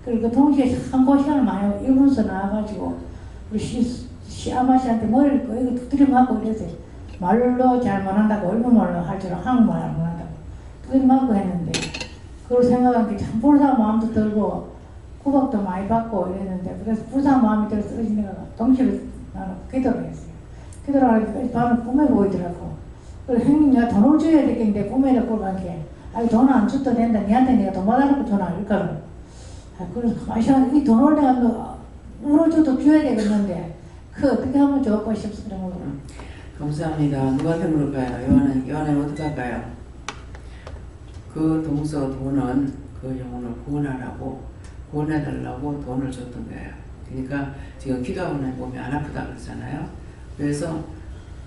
그리고 동시에 한고 시간을 많이 일본서 나와가지고 우리 시아마씨한테 머리를 이거 두드려 맞고 이래서 말로 잘 못한다고 일본말로 할 줄은 한국말 안 못한다고 두드려 맞고 했는데 그걸 생각한 게 참 불쌍한 마음도 들고 구박도 많이 받고 이랬는데 그래서 불쌍한 마음이 들어서 내가 동시에 나는 기도를 했어요. 기도를 하니까 밤에 꿈에 보이더라고. 그래서 형님 내가 돈을 줘야 되겠는데 꿈에다 꼴간 게 아니 돈 안 줘도 된다. 니한테 내가 돈 받아놓고 돈 안 줄까. 그래서 가만히 이 돈을 내가 물어줘도 줘야 되겠는데 그 어떻게 하면 좋을까 싶어서 그런 거구나. 감사합니다. 누구한테 물을까요? 요한은 어떻게 할까요? 그 동서 돈은 그 영혼을 구원하라고 구원해달라고 돈을 줬던 거예요. 그러니까 지금 기도하고 난 몸이 안 아프다 그러잖아요. 그래서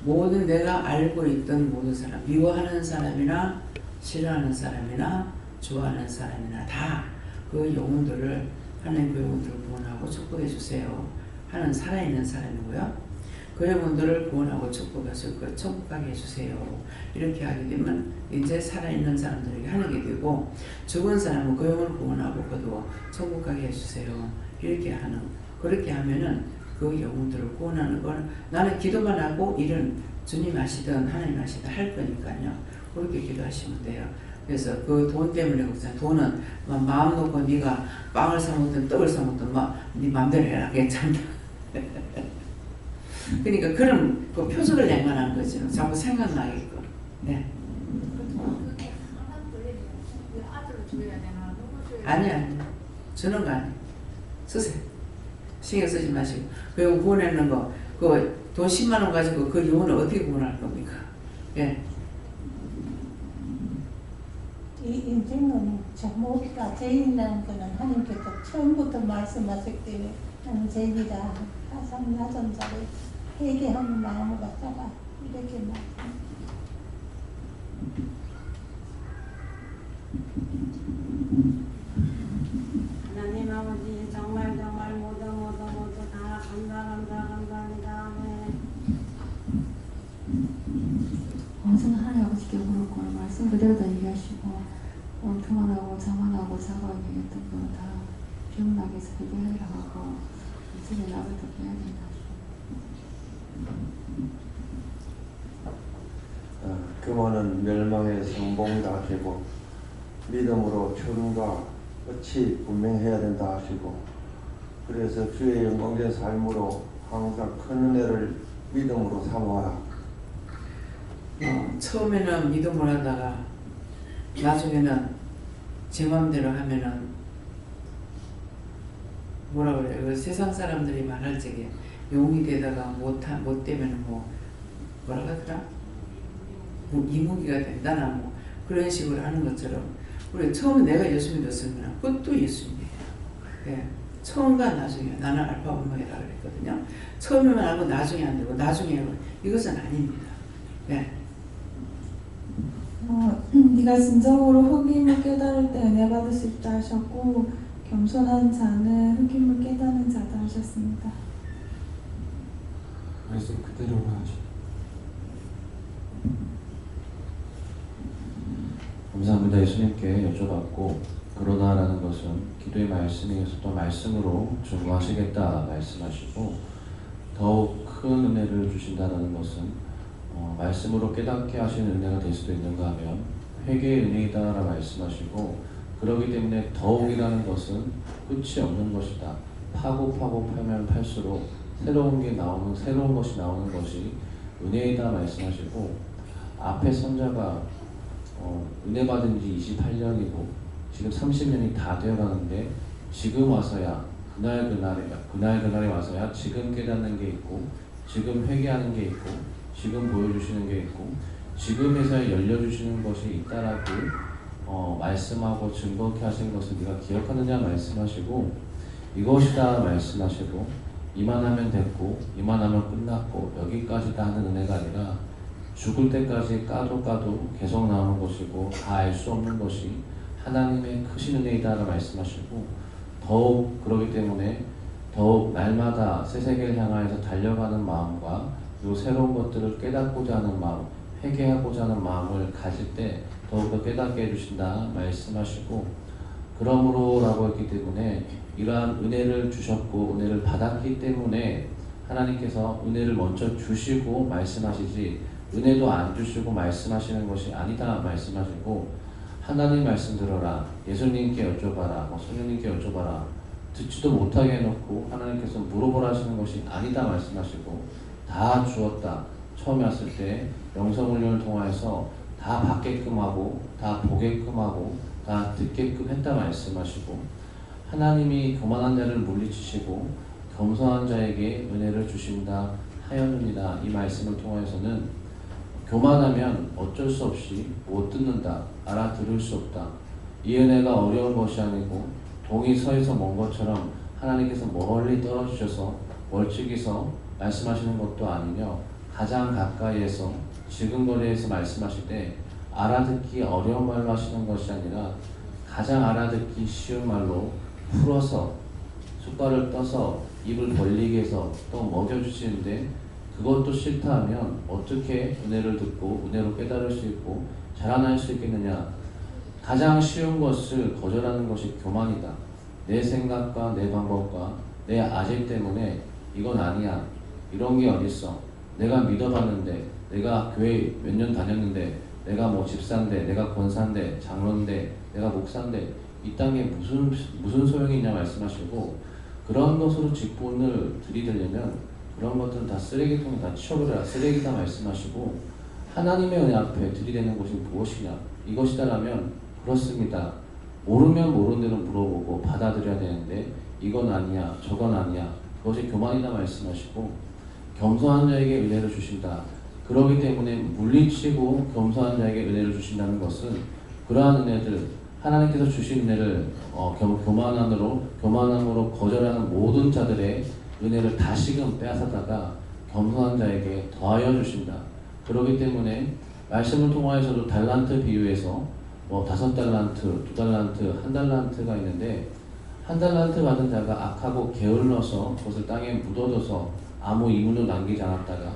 모든 내가 알고 있던 모든 사람, 미워하는 사람이나 싫어하는 사람이나 좋아하는 사람이나 다 그 영혼들을 하나님 그 영혼들을 구원하고 축복해 주세요 하는 살아있는 사람이고요. 그 영혼들을 구원하고 축복해서 그 천국 가게 해주세요. 이렇게 하게 되면 이제 살아있는 사람들에게 하는 게 되고 죽은 사람은 그 영혼을 구원하고 그도 천국 가게 해주세요. 이렇게 하는 그렇게 하면은 그 영혼들을 구원하는 건 나는 기도만 하고 일은 주님 하시든 하나님 하시든 할 거니까요. 그렇게 기도하시면 돼요. 그래서 그 돈 때문에 걱정. 돈은 마음 놓고 네가 빵을 사 먹든 떡을 사 먹든 네 마음대로 해라. 괜찮다. 그러니까 그런 그 표적을 내만한 거죠. 자꾸 생각나게끔. 네. 아니야. 주는 거 아니야. 쓰세요. 신경 쓰지 마시고. 그리고 구원하는 거, 그 돈 10만 원 가지고 그 영혼을 어떻게 구원할 겁니까? 예. 이 인생은 제목이가 죄인이라는 거는 하나님께서 처음부터 말씀하셨기 때문에 나는 죄인이다. 가장 낮은 자를 회개하는 마음을 갖다가 이렇게 말씀. 하나님 아버지 정말 모두 다 감사합니다. 항상 하나님 아버지께 그렇고 말씀 그대로 다 얘기하시고 오늘 평안하고 자만하고 사과하게 했던 거 다 기억나게 해서 회개하라 하고 이제 나를 더 해야 된다. 교만은 멸망의 성공이다 하시고 믿음으로 처음과 끝이 분명해야 된다 하시고 그래서 주의 영광된 삶으로 항상 큰 은혜를 믿음으로 사모하라. 처음에는 믿음을 하다가 나중에는 제 마음대로 하면은 뭐라 그래? 그 세상 사람들이 말할 적에 용이 되다가 못 되면 뭐라 그러더라? 이무기가 된다나 뭐 그런 식으로 하는 것처럼 우리 처음에 내가 예수 믿었으면 그것도 예수님이에요. 예. 처음과 나중에 나는 알파 오메가라 그랬거든요. 처음에만 알고 나중에 안 되고 나중에 이것은 아닙니다. 예. 네가 진정으로 흑임을 깨달을 때 은혜 받을 수 있다 하셨고 겸손한 자는 흑임을 깨닫는 자다 하셨습니다. 말씀 그대로만 하시고 감사합니다. 예수님께 여쭤봤고 그러나라는 것은 기도의 말씀에서 또 말씀으로 중보하시겠다 말씀하시고 더욱 큰 은혜를 주신다는 것은 말씀으로 깨닫게 하시는 은혜가 될 수도 있는가 하면 회개의 은혜이다라 말씀하시고 그러기 때문에 더욱이라는 것은 끝이 없는 것이다. 파고 팔면 팔수록 새로운 것이 나오는 것이 은혜이다 말씀하시고 앞에 선자가 은혜 받은 지 28년이고 지금 30년이 다 되어가는데 지금 와서야 그날에 와서야 지금 깨닫는 게 있고 지금 회개하는 게 있고 지금 보여주시는 게 있고 지금에서야 열려주시는 것이 있다라고 말씀하고 증거케 하신 것을 네가 기억하느냐 말씀하시고 이것이다 말씀하시고 이만하면 됐고 이만하면 끝났고 여기까지다 하는 은혜가 아니라 죽을 때까지 까도 계속 나오는 것이고 다 알 수 없는 것이 하나님의 크신 은혜이다 말씀하시고 더욱 그러기 때문에 더욱 날마다 새 세계를 향하여서 달려가는 마음과 그리고 새로운 것들을 깨닫고자 하는 마음, 회개하고자 하는 마음을 가질 때 더욱더 깨닫게 해주신다 말씀하시고 그러므로 라고 했기 때문에 이러한 은혜를 주셨고 은혜를 받았기 때문에 하나님께서 은혜를 먼저 주시고 말씀하시지 은혜도 안 주시고 말씀하시는 것이 아니다 말씀하시고 하나님 말씀 들어라 예수님께 여쭤봐라 성령님께 여쭤봐라 듣지도 못하게 해놓고 하나님께서 물어보라 하시는 것이 아니다 말씀하시고 다 주었다 처음에 왔을 때 영성훈련을 통하여서 다 받게끔 하고 다 보게끔 하고 다 듣게끔 했다 말씀하시고 하나님이 교만한 자를 물리치시고 겸손한 자에게 은혜를 주신다 하였느니라 이 말씀을 통하여서는 교만하면 어쩔 수 없이 못 듣는다 알아들을 수 없다 이 은혜가 어려운 것이 아니고 동이 서에서 먼 것처럼 하나님께서 멀리 떨어지셔서 멀찍이서 말씀하시는 것도 아니며 가장 가까이에서 지금 거리에서 말씀하실 때 알아듣기 어려운 말로 하시는 것이 아니라 가장 알아듣기 쉬운 말로 풀어서 숟갈을 떠서 입을 벌리게 해서 또 먹여주시는데 그것도 싫다 하면 어떻게 은혜를 듣고 은혜로 깨달을 수 있고 자라날 수 있겠느냐. 가장 쉬운 것을 거절하는 것이 교만이다. 내 생각과 내 방법과 내 아집 때문에 이건 아니야. 이런 게 어딨어. 내가 믿어봤는데 내가 교회 몇 년 다녔는데 내가 뭐 집사인데 내가 권사인데 장로인데 내가 목사인데 이딴 게 무슨 소용이냐 말씀하시고 그런 것으로 직분을 들이대려면 그런 것들은 다 쓰레기통에 다 치워버려라 쓰레기다 말씀하시고 하나님의 은혜 앞에 들이대는 것이 무엇이냐 이것이다라면 그렇습니다. 모르면 모르는 대로 물어보고 받아들여야 되는데 이건 아니야 저건 아니야 그것이 교만이다 말씀하시고 겸손한 자에게 은혜를 주신다. 그렇기 때문에 물리치고 겸손한 자에게 은혜를 주신다는 것은 그러한 은혜들 하나님께서 주신 은혜를 교만함으로 거절하는 모든 자들의 은혜를 다시금 빼앗아다가 겸손한 자에게 더하여 주신다. 그렇기 때문에 말씀을 통하여서도 달란트 비유에서 5달란트, 2달란트, 1달란트가 있는데 1달란트 받은 자가 악하고 게을러서 그것을 땅에 묻어둬서 아무 이문도 남기지 않았다가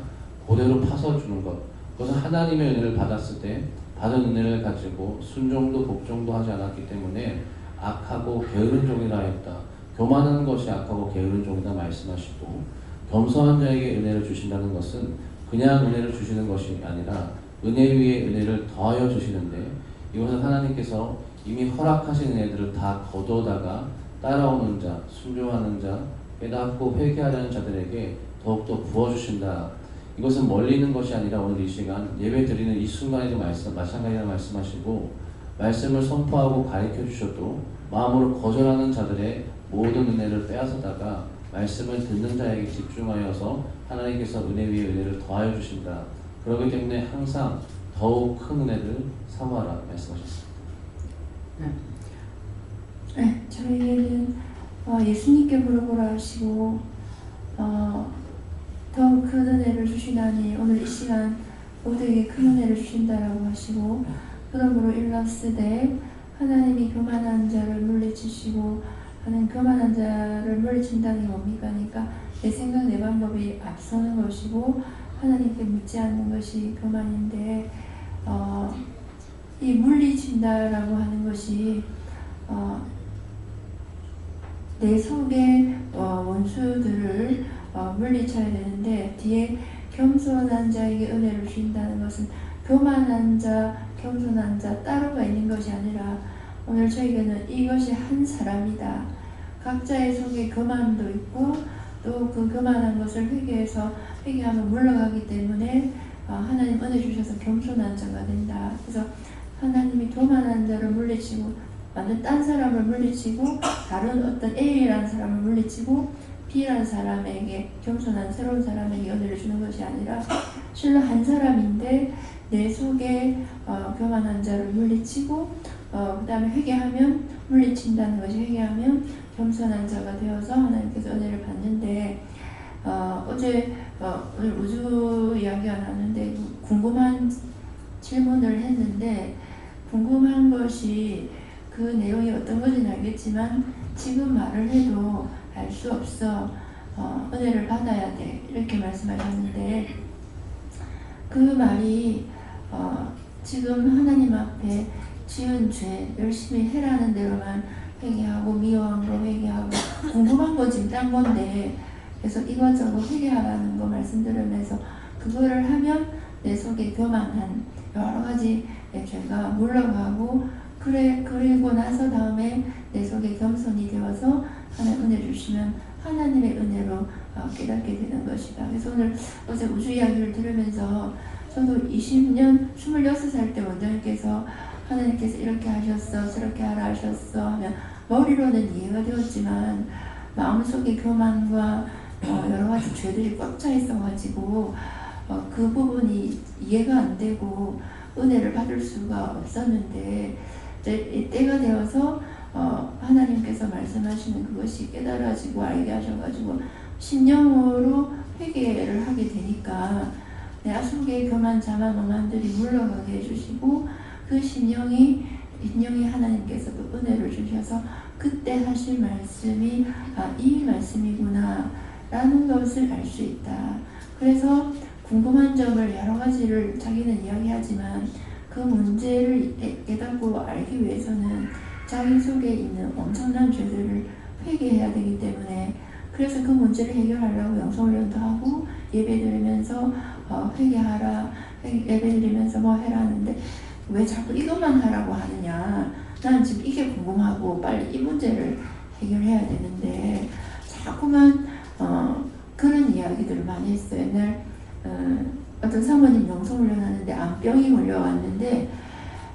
그대로 파서 주는 것. 그것은 하나님의 은혜를 받았을 때 받은 은혜를 가지고 순종도 복종도 하지 않았기 때문에 악하고 게으른 종이라 했다. 교만한 것이 악하고 게으른 종이다 말씀하시고 겸손한 자에게 은혜를 주신다는 것은 그냥 은혜를 주시는 것이 아니라 은혜 위에 은혜를 더하여 주시는데 이것은 하나님께서 이미 허락하신 은혜들을 다 거두다가 따라오는 자, 순종하는 자, 깨닫고 회개하려는 자들에게 더욱더 부어주신다. 이것은 멀리 있는 것이 아니라 오늘 이 시간 예배 드리는 이 순간에도 마찬가지라 말씀하시고 말씀을 선포하고 가르쳐 주셔도 마음으로 거절하는 자들의 모든 은혜를 빼앗아다가 말씀을 듣는 자에게 집중하여서 하나님께서 은혜 위에 은혜를 더하여 주신다. 그렇기 때문에 항상 더욱 큰 은혜를 사모하라 말씀하셨습니다. 네, 저희에게는 예수님께 물어보라 하시고 더욱 큰 은혜를 주시나니 오늘 이 시간 모두에게 큰 은혜를 주신다라고 하시고 그러므로 일렀으되 하나님이 교만한 자를 물리치시고 하는 교만한 자를 물리친다는 게 뭡니까? 그러니까 내 생각 내 방법이 앞서는 것이고 하나님께 묻지 않는 것이 교만인데 이 물리친다라고 하는 것이 내 속의 원수들을 물리쳐야 되는데, 뒤에 겸손한 자에게 은혜를 주신다는 것은 교만한 자, 겸손한 자 따로가 있는 것이 아니라 오늘 저에게는 이것이 한 사람이다. 각자의 속에 교만도 있고 또 그 교만한 것을 회개하면 물러가기 때문에 하나님 은혜 주셔서 겸손한 자가 된다. 그래서 하나님이 교만한 자를 물리치고 완전 딴 사람을 물리치고 다른 어떤 A라는 사람을 물리치고 B라는 사람에게, 겸손한 새로운 사람에게 은혜를 주는 것이 아니라 실로 한 사람인데 내 속에 교만한 자를 물리치고 그 다음에 회개하면 물리친다는 것이, 회개하면 겸손한 자가 되어서 하나님께서 은혜를 받는데, 어제 오늘 우주 이야기가 나왔는데 궁금한 질문을 했는데, 궁금한 것이 그 내용이 어떤 건지는 알겠지만 지금 말을 해도 알 수 없어. 은혜를 받아야 돼. 이렇게 말씀하셨는데, 그 말이 지금 하나님 앞에 지은 죄 열심히 해라는 대로만 회개하고 미워한 거 회개하고 궁금한 거 지금 딴 건데, 그래서 이것저것 회개하라는 거 말씀드리면서 그거를 하면 내 속에 교만한 여러 가지 죄가 물러가고, 그리고 나서 다음에 내 속에 겸손이 되어서 하나님 은혜 주시면 하나님의 은혜로 깨닫게 되는 것이다. 그래서 어제 우주 이야기를 들으면서 저도 20년 26살 때 원장님께서 하나님께서 이렇게 하셨어 저렇게 하라 하셨어 하면 머리로는 이해가 되었지만 마음속에 교만과 여러 가지 죄들이 꽉 차 있어가지고 그 부분이 이해가 안 되고 은혜를 받을 수가 없었는데, 때가 되어서 하나님께서 말씀하시는 그것이 깨달아지고 알게 하셔가지고 심령으로 회개를 하게 되니까 내 속에 교만 자만 오만들이 물러가게 해주시고, 그 심령이 하나님께서 그 은혜를 주셔서 그때 하실 말씀이 이 말씀이구나 라는 것을 알 수 있다. 그래서 궁금한 점을 여러 가지를 자기는 이야기하지만 그 문제를 깨닫고 알기 위해서는 자기 속에 있는 엄청난 죄들을 회개해야 되기 때문에, 그래서 그 문제를 해결하려고 영성훈련도 하고 예배드리면서 회개하라, 예배드리면서 뭐 해라 하는데 왜 자꾸 이것만 하라고 하느냐, 나는 지금 이게 궁금하고 빨리 이 문제를 해결해야 되는데 자꾸만 그런 이야기들을 많이 했어요. 옛날 어떤 사모님 영성훈련 하는데 암병이 걸려왔는데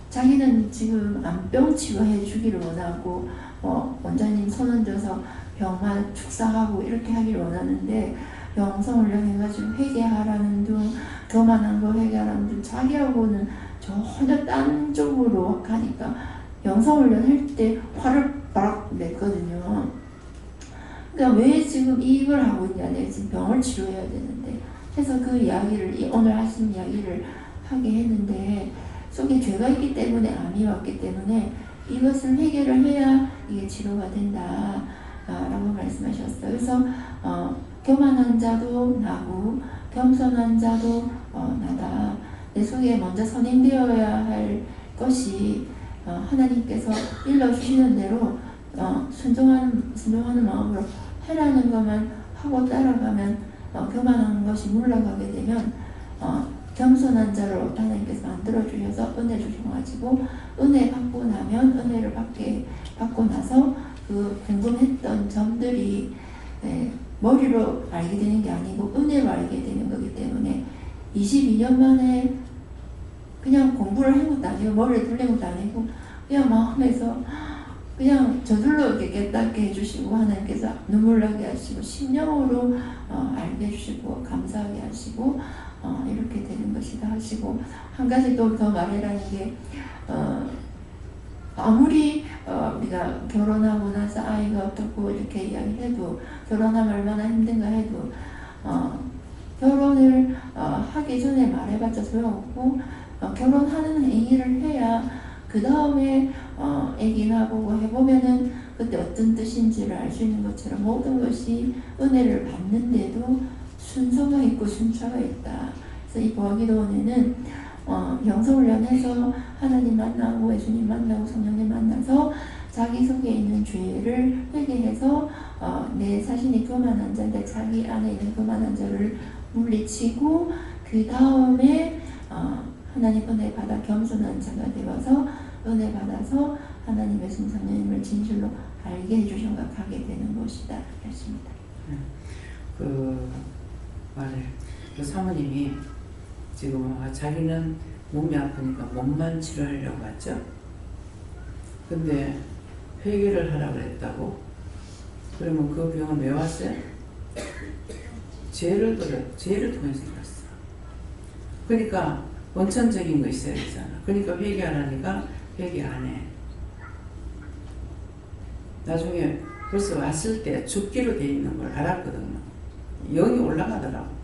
자기는 지금 암병 치료해 주기를 원하고 원장님 손 얹어서 병만 축사하고 이렇게 하기를 원하는데, 영성훈련 해가지고 회개하라는 둥, 교만한 거 회개하라는 둥, 자기하고는 전혀 딴 쪽으로 가니까 영성훈련 할 때 화를 막 냈거든요. 그러니까 왜 지금 이걸 하고 있냐, 내가 지금 병을 치료해야 되는데 해서 그 이야기를, 오늘 하신 이야기를 하게 했는데, 속에 죄가 있기 때문에 암이 왔기 때문에 이것을 해결을 해야 이게 치료가 된다 라고 말씀하셨어요. 그래서 교만한 자도 나고 겸손한 자도 나다. 내 속에 먼저 선행되어야 할 것이 하나님께서 일러주시는 대로 순종하는 마음으로 해라는 것만 하고 따라가면 교만한 것이 물러가게 되면 겸손한 자로 하나님께서 만들어주셔서 은혜 주셔가지고 은혜 받고 나면 은혜를 받고 나서 그 궁금했던 점들이 머리로 알게 되는 게 아니고 은혜로 알게 되는 거기 때문에 22년 만에 그냥 공부를 한 것도 아니고 머리를 돌린 것도 아니고 그냥 마음에서 그냥 저절로 이렇게 깨닫게 해주시고 하나님께서 눈물 나게 하시고 심령으로 알게 해주시고 감사하게 하시고 이렇게 되는 것이다 하시고, 한 가지 또 더 말하라는 게 아무리 우리가 결혼하고 나서 아이가 어떻고 이렇게 이야기해도 결혼하면 얼마나 힘든가 해도 결혼을 하기 전에 말해봤자 소용없고 결혼하는 행위를 해야 그 다음에 애기 낳아보고 해보면은 그때 어떤 뜻인지를 알 수 있는 것처럼 모든 것이 은혜를 받는데도 순서가 있고 순차가 있다. 그래서 이 보아기도원에는 영성훈련해서 하나님 만나고 예수님 만나고 성령님 만나서 자기 속에 있는 죄를 회개해서 내 자신이 교만한 자인데 자기 안에 있는 교만한 자를 물리치고 그 다음에 하나님 은혜 받아 겸손한 자가 되어서 은혜 받아서 하나님의 성령님을 진실로 알게 해주셔서 가게 되는 것이다 했습니다. 그 말에 그 사모님이 지금 자기는 몸이 아프니까 몸만 치료하려고 했죠. 근데 회개를 하라고 했다고. 그러면 그 병은 왜 왔어요? 죄를 통해서 왔어. 그러니까 원천적인 거 있어야 되잖아. 그러니까 회개하라니까 회개 안 해. 나중에 벌써 왔을 때 죽기로 돼 있는 걸 알았거든요. 영이 올라가더라고.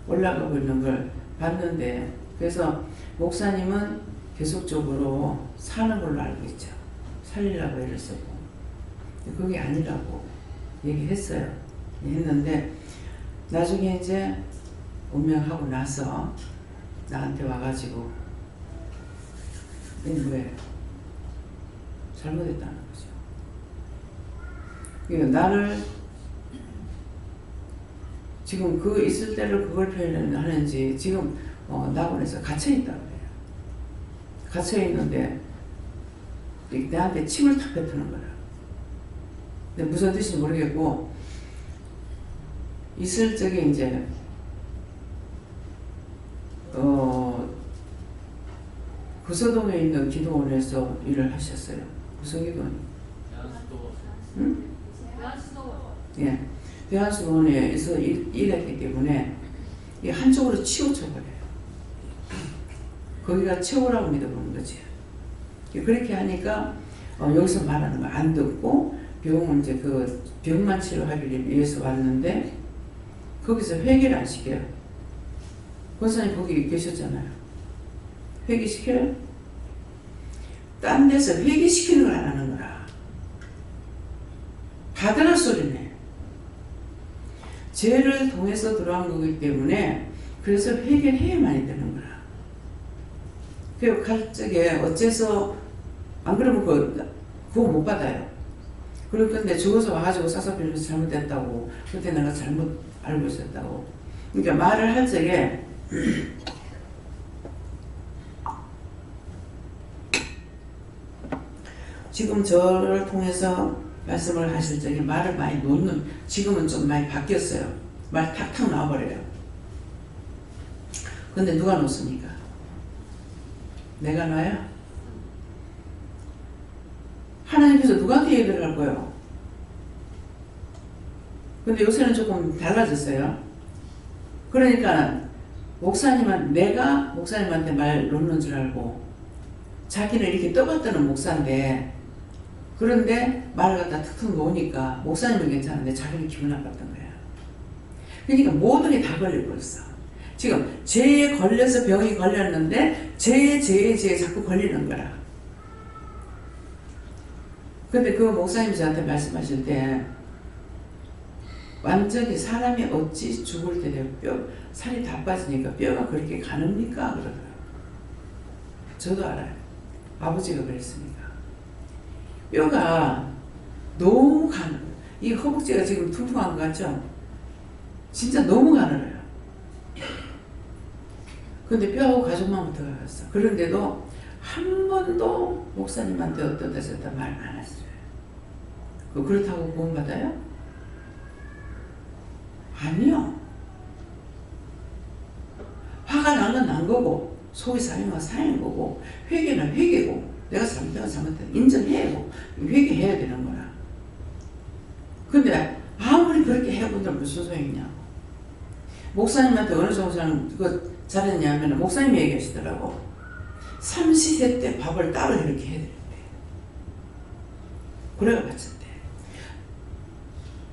올라가고 있는 걸 봤는데, 그래서 목사님은 계속적으로 사는 걸로 알고 있죠. 살리려고 애를 쓰고. 그게 아니라고 얘기했어요. 했는데 나중에 이제 운명하고 나서 나한테 와가지고 왜 잘못했다는 거죠. 그러니까 나를 지금 그 있을 때를 그걸 표현하는지 지금 낙원에서 갇혀있다고 해요. 갇혀있는데 내한테 침을 탁 뱉는 거야. 근데 무슨 뜻인지 모르겠고 있을 적에 이제 구서동에 있는 기도원에서 일을 하셨어요. 구서기도원. 응? 예. 대한수원에서 일했기 때문에 한쪽으로 치우쳐버려요. 거기가 최고라고 믿어보는 거지. 그렇게 하니까 여기서 말하는 거 안 듣고 병은 이제 그 병만 치료하기 위해서 왔는데 거기서 회개를 안 시켜요. 권사님 거기 계셨잖아요. 회개시켜요? 딴 데서 회개시키는 걸 안 하는 거라. 받으라 소리네. 죄를 통해서 들어간 거기 때문에 그래서 회개를 해야만이 되는 거라. 그리고 갈 적에 어째서 안 그러면 그거 못 받아요. 그리고 근데 죽어서 와가지고 사사빌면서 잘못됐다고, 그때 내가 잘못 알고 있었다고. 그러니까 말을 할 적에 지금 저를 통해서 말씀을 하실 적에 말을 많이 놓는, 지금은 좀 많이 바뀌었어요. 말 탁탁 나와버려요. 근데 누가 놓습니까? 내가 놔요? 하나님께서 누구한테 얘기를 할 거예요? 근데 요새는 조금 달라졌어요. 그러니까 내가 목사님한테 말 놓는 줄 알고 자기는 이렇게 떠받드는 목사인데, 그런데 말을 갖다 툭툭 놓으니까 목사님은 괜찮은데 자기는 기분 나빴던 거야. 그러니까 모든 게 다 걸려버렸어. 지금 죄에 걸려서 병이 걸렸는데 죄에 자꾸 걸리는 거라. 근데 그 목사님이 저한테 말씀하실 때 완전히 사람이 어찌 죽을 때 되고 살이 다 빠지니까 뼈가 그렇게 가늡니까? 그러더라고요. 저도 알아요. 아버지가 그랬으니까. 뼈가 너무 가늘어요. 이 허벅지가 지금 퉁퉁한 것 같죠? 진짜 너무 가늘어요. 근데 뼈하고 가족만 들어갔어. 그런데도 한 번도 목사님한테 어떠다 저떠다 말 안 했어요. 그렇다고 구원받아요? 아니요. 화가 나면 난 거고, 속이 상하면 상한 거고, 회개는 회개고, 내가 잘못했다 인정해야고, 회개해야 되는 거라. 근데 아무리 그렇게 해본들 무슨 소용이냐고. 목사님한테 어느 정도 잘했냐면 목사님이 얘기하시더라고. 삼시세 때 밥을 따로 이렇게 해드렸대. 그래가 바쳤대.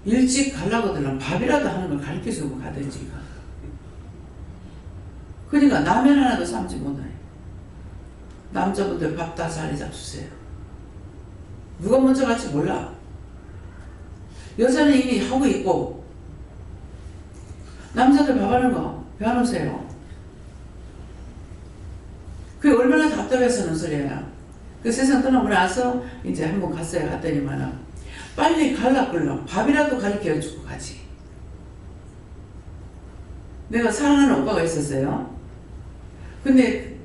일찍 가려고 들면 밥이라도 하는 걸 가르쳐주고 가든지. 그러니까 라면 하나도 삶지 못해. 남자분들 밥 다 자리 잡수세요. 누가 먼저 갈지 몰라. 여자는 이미 하고 있고, 남자들 밥 하는 거 배워놓으세요. 그게 얼마나 답답해서는 소리야. 그 세상 떠나고 나서 이제 한번 갔어요. 갔더니만은 빨리 갈라 끌라 밥이라도 가르쳐 주고 가지. 내가 사랑하는 오빠가 있었어요. 근데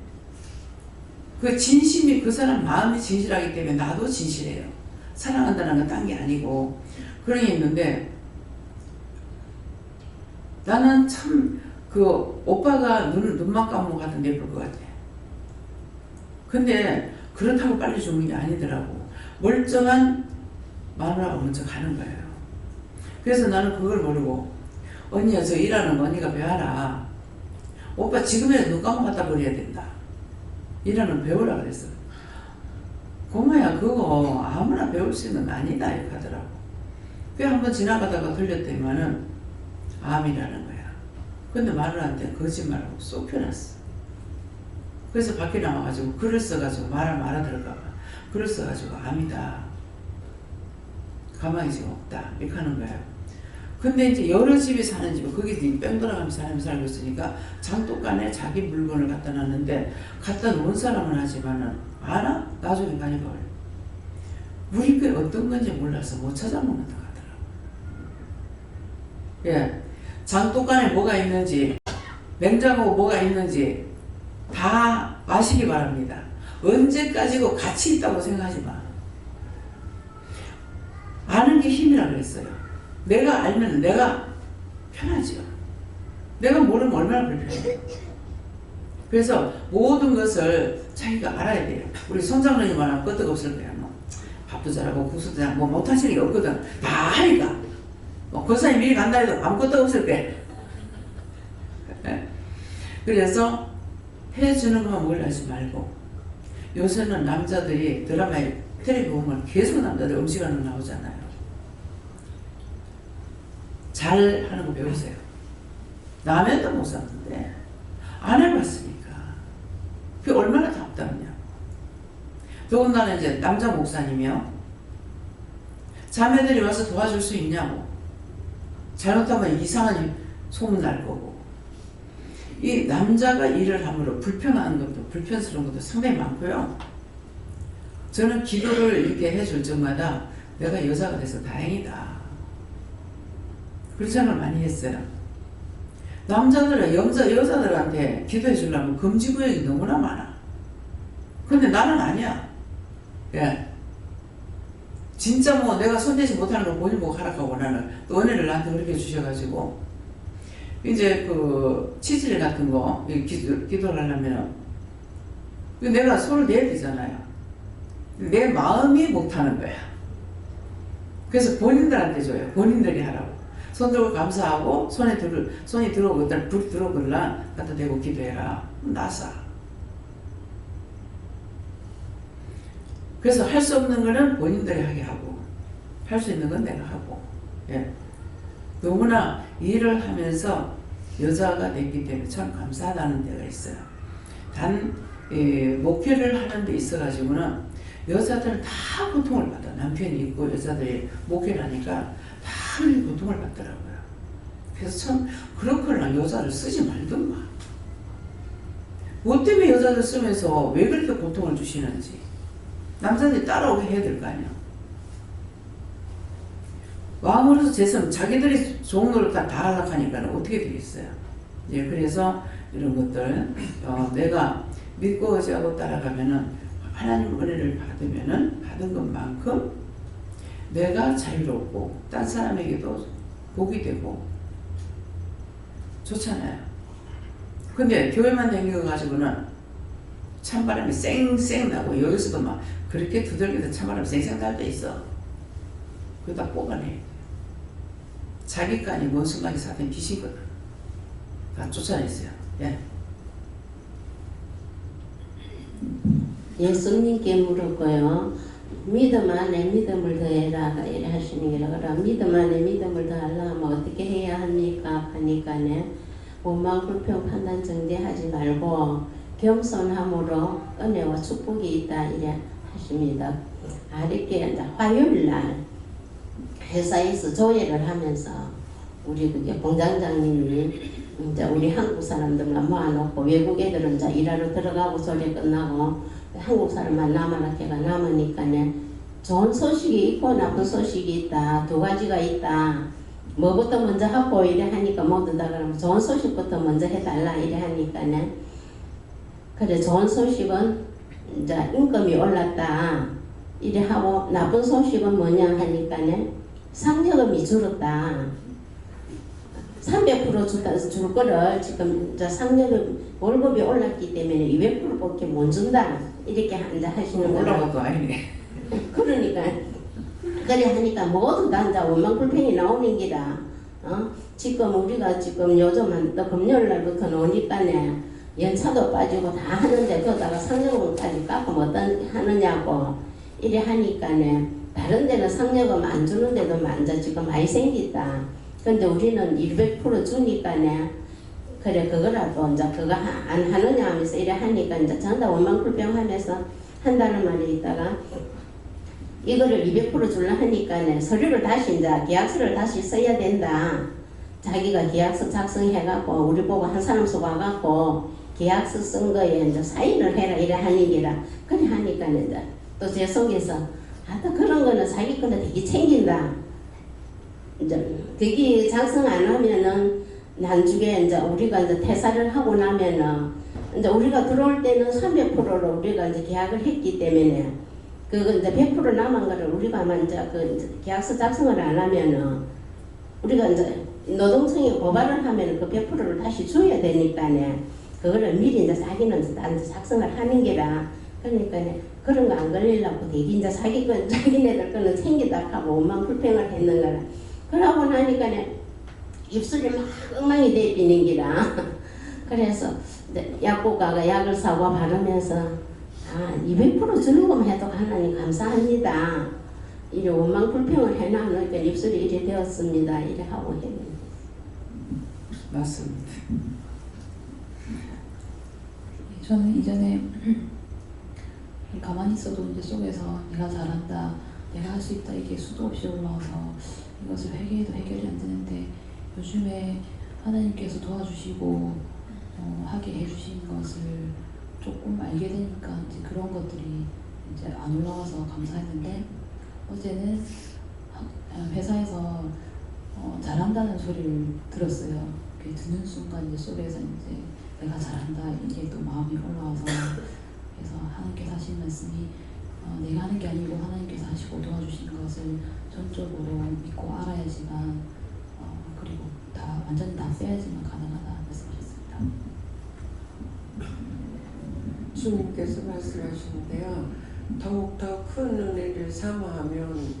그 진심이 그 사람 마음이 진실하기 때문에 나도 진실해요. 사랑한다는 건 딴 게 아니고 그런 게 있는데 나는 참 그 오빠가 눈만 감으면 가도 예쁠 것 같아. 근데 그렇다고 빨리 죽는 게 아니더라고. 멀쩡한 마누라가 먼저 가는 거예요. 그래서 나는 그걸 모르고 언니야 저 일하는 거 언니가 배워라. 오빠 지금이라도 눈 감고 갖다 버려야 된다. 일하는 거 배우라 그랬어. 고마야 그거 아무나 배울 수 있는 거 아니다 이렇게 하더라고. 그 한번 지나가다가 들렸더니만은 암이라는 거야. 근데 마누라한테 거짓말하고 쏙펴놨어. 그래서 밖에 나와가지고 글을 써가지고 말아들을까봐 글을 써가지고 암이다. 가만히 지금 없다. 이렇게 하는 거야. 근데 이제 여러 집이 사는 집은 거기 뺑 돌아가면서 사람이 살고 있으니까 장독간에 자기 물건을 갖다 놨는데 갖다 놓은 사람은 하지만은 아나? 나중에 가니까 그래. 우리 게 어떤 건지 몰라서 못 찾아먹는다 하더라고. 예. 장독간에 뭐가 있는지 냉장고에 뭐가 있는지 다 아시기 바랍니다. 언제까지고 가치 있다고 생각하지 마. 아는 게 힘이라 그랬어요. 내가 알면 내가 편하죠. 내가 모르면 얼마나 불편해요. 그래서 모든 것을 자기가 알아야 돼요. 우리 손장로님 말하면 끄떡없을 거야. 뭐 밥도 잘하고 국수도 잘하고 뭐 못하시는 게 없거든. 다 하니까. 뭐 권사님 미리 간다 해도 아무것도 없을 거야. 그래서 해주는 것만 몰라하지 말고 요새는 남자들이 드라마에 텔레비 보면 계속 남자들 음식하는 거 나오잖아요. 잘 하는 거 배우세요. 라면도 못 샀는데 안 해봤으니까 그게 얼마나 답답하냐. 더군다나 이제 남자 목사님이요. 자매들이 와서 도와줄 수 있냐고. 잘못하면 이상한 소문 날 거고. 이 남자가 일을 함으로 불편한 것도 불편스러운 것도 상당히 많고요. 저는 기도를 이렇게 해줄 적마다 내가 여자가 돼서 다행이다. 그런 생각을 많이 했어요. 남자들은 여자들한테 기도해 주려면 금지구역이 너무나 많아. 근데 나는 아니야. 예. 진짜 뭐 내가 손대지 못하는 걸 본인 보고 하라고 나는 또 은혜를 나한테 그렇게 주셔가지고 이제 그 치질 같은 거 기도를 하려면 내가 손을 내야 되잖아요. 내 마음이 못하는 거야. 그래서 본인들한테 줘요. 본인들이 하라고. 손 들고 감사하고 손이 들어오고 일단 불 들어오길라 갖다 대고 기도해라. 나사. 그래서 할 수 없는 거는 본인들이 하게 하고 할 수 있는 건 내가 하고. 예. 너무나 일을 하면서 여자가 됐기 때문에 참 감사하다는 데가 있어요. 단 목회를 하는 데 있어가지고는 여자들은 다 고통을 받아. 남편이 있고 여자들이 목회를 하니까 다 고통을 받더라고요. 그래서 참 그렇거나 여자를 쓰지 말든가. 뭐 때문에 여자를 쓰면서 왜 그렇게 고통을 주시는지 남자들이 따라오게 해야 될 거 아니야. 왕으로서 재선 자기들이 좋은 노릇 다 하려니까 어떻게 되겠어요. 예, 그래서 이런 것들 내가 믿고 의지하고 따라가면은 하나님 은혜를 받으면은 받은 것만큼 내가 자유롭고 딴 사람에게도 복이 되고 좋잖아요. 근데 교회만 다녀가지고는 찬바람이 쌩쌩 나고 여기서도 막 그렇게 두들겨도 찬바람이 쌩쌩 날 때 있어. 그거 다 뽑아내. 자기 거 아니고 원수까지 사된 귀신거든. 다 쫓아냈어요. 예. 예수님께 물었고요. 믿음 안에 믿음을 더해라 이래 하시는 게라. 그럼 믿음 안에 믿음을 더하려면 어떻게 해야 합니까? 하니까는 원망 불평 판단 정죄하지 말고 겸손함으로 은혜와 축복이 있다 이래 하십니다. 이렇게 화요일 날 회사에서 조회를 하면서 우리 그게 공장장님이 이제 우리 한국 사람들만 모아놓고 외국 애들은 이제 일하러 들어가고 소리 끝나고 한국 사람만 남아나게가 남으니까네 좋은 소식이 있고 나쁜 소식이 있다. 두 가지가 있다. 뭐부터 먼저 하고 이래 하니까 모두 다 그러면 좋은 소식부터 먼저 해달라 이래 하니까네. 그래 좋은 소식은 이제 임금이 올랐다 이래 하고 나쁜 소식은 뭐냐 하니까네 상여금이 줄었다. 300% 줄 거를 지금 이제 상여금 월급이 올랐기 때문에 200%밖에 못 준다 이렇게 이제 하시는 거예요. 올라가도 아니네. 그러니까 그래 하니까 모두 다 이제 원망불평이 나오는 기라. 지금 우리가 지금 요즘 또 금요일 날부터 노니까네 연차도 빠지고 다 하는데 거기다가 상여금까지 깎고 뭐 하느냐고 이래 하니까네 다른 데는 상여금 안 주는데도 이제 지금 많이 생겼다. 근데 우리는 200% 주니까네 그래 그거라도 이제 그거 안 하느냐 하면서 이래 하니까 이제 전부 다 원망불평하면서 한다는 말이 있다가 이거를 200% 줄라 하니까네 서류를 다시 이제 계약서를 다시 써야 된다. 자기가 계약서 작성해갖고 우리 보고 한 사람 수 와갖고 계약서 쓴 거에 이제 사인을 해라 이래 하는 게라 그래 하니까 이제 또 제 속에서 또 그런 거는 자기 거는 되게 챙긴다. 이제 되게 작성 안 하면은 나중에 이제 우리가 이제 퇴사를 하고 나면은 이제 우리가 들어올 때는 300%로 우리가 이제 계약을 했기 때문에 그거 이제 100% 남은 거를 우리가 먼저 그 이제 계약서 작성을 안 하면은 우리가 이제 노동청에 고발을 하면은 그 100%를 다시 줘야 되니까네 그거를 미리 이제 자기는 이제 작성을 하는 게라 그러니까네 그런 거 안 걸리려고 되게 이제 자기네들 거는 챙기다 하고 원망불평을 했는 거라 그러고 나니까네 입술이 막 엉망이 되어버리는 기라 그래서 약국가가 약을 사고 바르면서 200% 주는 것만 해도 하나님 감사합니다. 이래 원망불평을 해놔놓으니까 입술이 이래 되었습니다. 이래 하고 했는데 맞습니다. 저는 이전에 가만히 있어도 이제 속에서 내가 잘한다, 내가 할 수 있다 이게 수도 없이 올라와서 이것을 회개해도 해결이 안 되는데 요즘에 하나님께서 도와주시고 하게 해주신 것을 조금 알게 되니까 이제 그런 것들이 이제 안 올라와서 감사했는데 어제는 회사에서 잘한다는 소리를 들었어요. 그 듣는 순간 이제 속에서 이제 내가 잘한다 이게 또 마음이 올라와서 그래서 하나님께서 하신 말씀이 내가 하는 게 아니고 하나님께서 하시고 도와주신 것을 전적으로 믿고 알아야지만 그리고 다 완전히 다 빼야지만 가능하다 말씀하셨습니다. 주님께서 말씀하시는데요. 더욱더 큰 은혜를 사모하면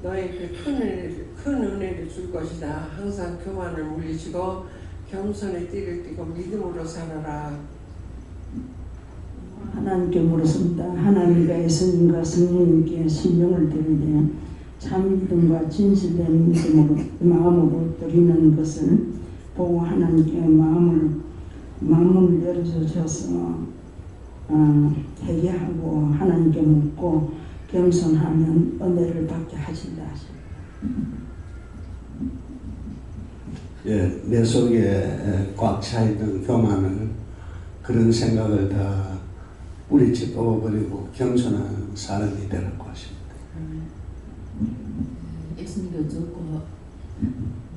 너에게 큰 은혜를 줄 것이다. 항상 교만을 물리치고 겸손의 띠를 띠고 믿음으로 살아라. 하나님께 물었습니다. 하나님과 예수님과 성령님께 신령을 드리되 참 믿음과 진실된 믿음으로 마음으로 드리는 것을 보고 하나님께 마음을 열어주셔서 회개하고 하나님께 묻고 겸손하면 은혜를 받게 하신다 하십니다. 예, 내 속에 꽉 차있던 교만을 그런 생각을 다 뿌리치고 버리고 겸손한 사람이 되라고 하십니다. 예수님도 듣고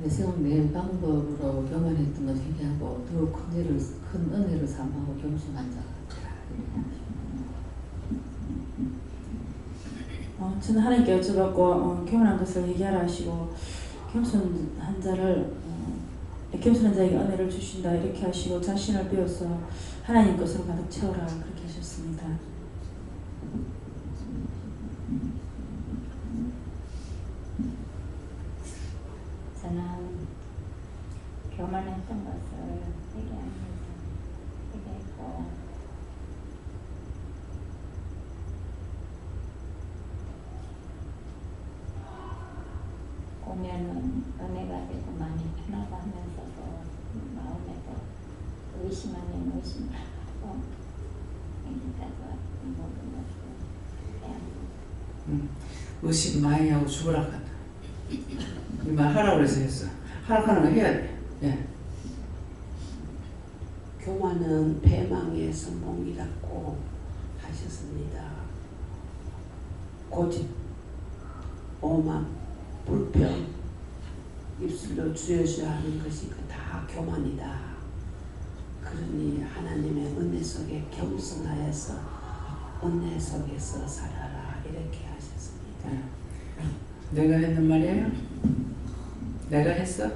내세운 방법으로 교만했던 것 회개하고 더욱 큰 은혜를 삼하고 겸손한 자가 저는 하나님께 여쭤봤고 교만한 것을 얘기하라 하시고 겸손한 자에게 은혜를 주신다 이렇게 하시고 자신을 비워서 하나님 것으로 가득 채워라 그렇게 하셨습니다. 저는 교만했던 것을 회개했고 보면은 은혜가 되고 많이 편하고 하면서도 마음에도 의심 아닌 의심을 하고 여기까지 모든 것을 의심 많이 하고 죽으라 카다. 이 말 하라고 그래서 했어. 하락하는 거 해야 돼. 예. 교만은 패망의 선봉이라고 하셨습니다. 고집, 오만, 불평, 입술로 주여주여 하는 것이 다 교만이다. 그러니 하나님의 은혜 속에 겸손하여서 은혜 속에서 살아라 이렇게 하셨습니다. 내가 했는 말이에요? 내가 했어?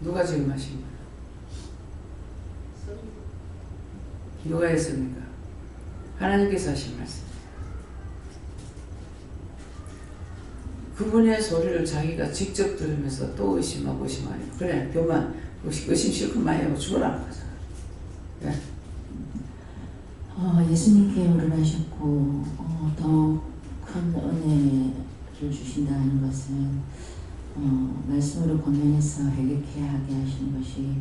누가 지금 하신 거야? 누가 했습니까? 하나님께서 하신 말씀. 그분의 소리를 자기가 직접 들으면서 또 의심하고 의심하니 그래 교만 의심 실컷 많이 하고 죽어라 거잖아. 네. 예수님께 오르라셨고 더 큰 은혜를 주신다는 것은 말씀으로 권면해서 회개케 하게 하시는 것이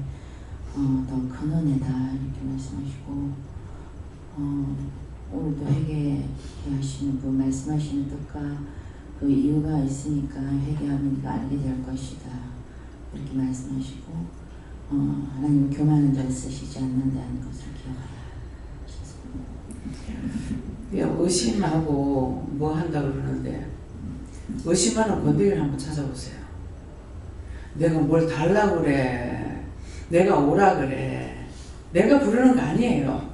더 큰 은혜다 이렇게 말씀하시고 오늘도 회개케 하시는 그 말씀하시는 뜻과 그 이유가 있으니까 회개하면 네가 알게 될 것이다 이렇게 말씀하시고 하나님은 교만한 자를 쓰시지 않는다는 것을 기억하라 하셨습니다. 의심하고 뭐 한다고 그러는데 의심하는 건더기를 한번 찾아보세요. 내가 뭘 달라고 그래. 내가 오라 그래. 내가 부르는 거 아니에요.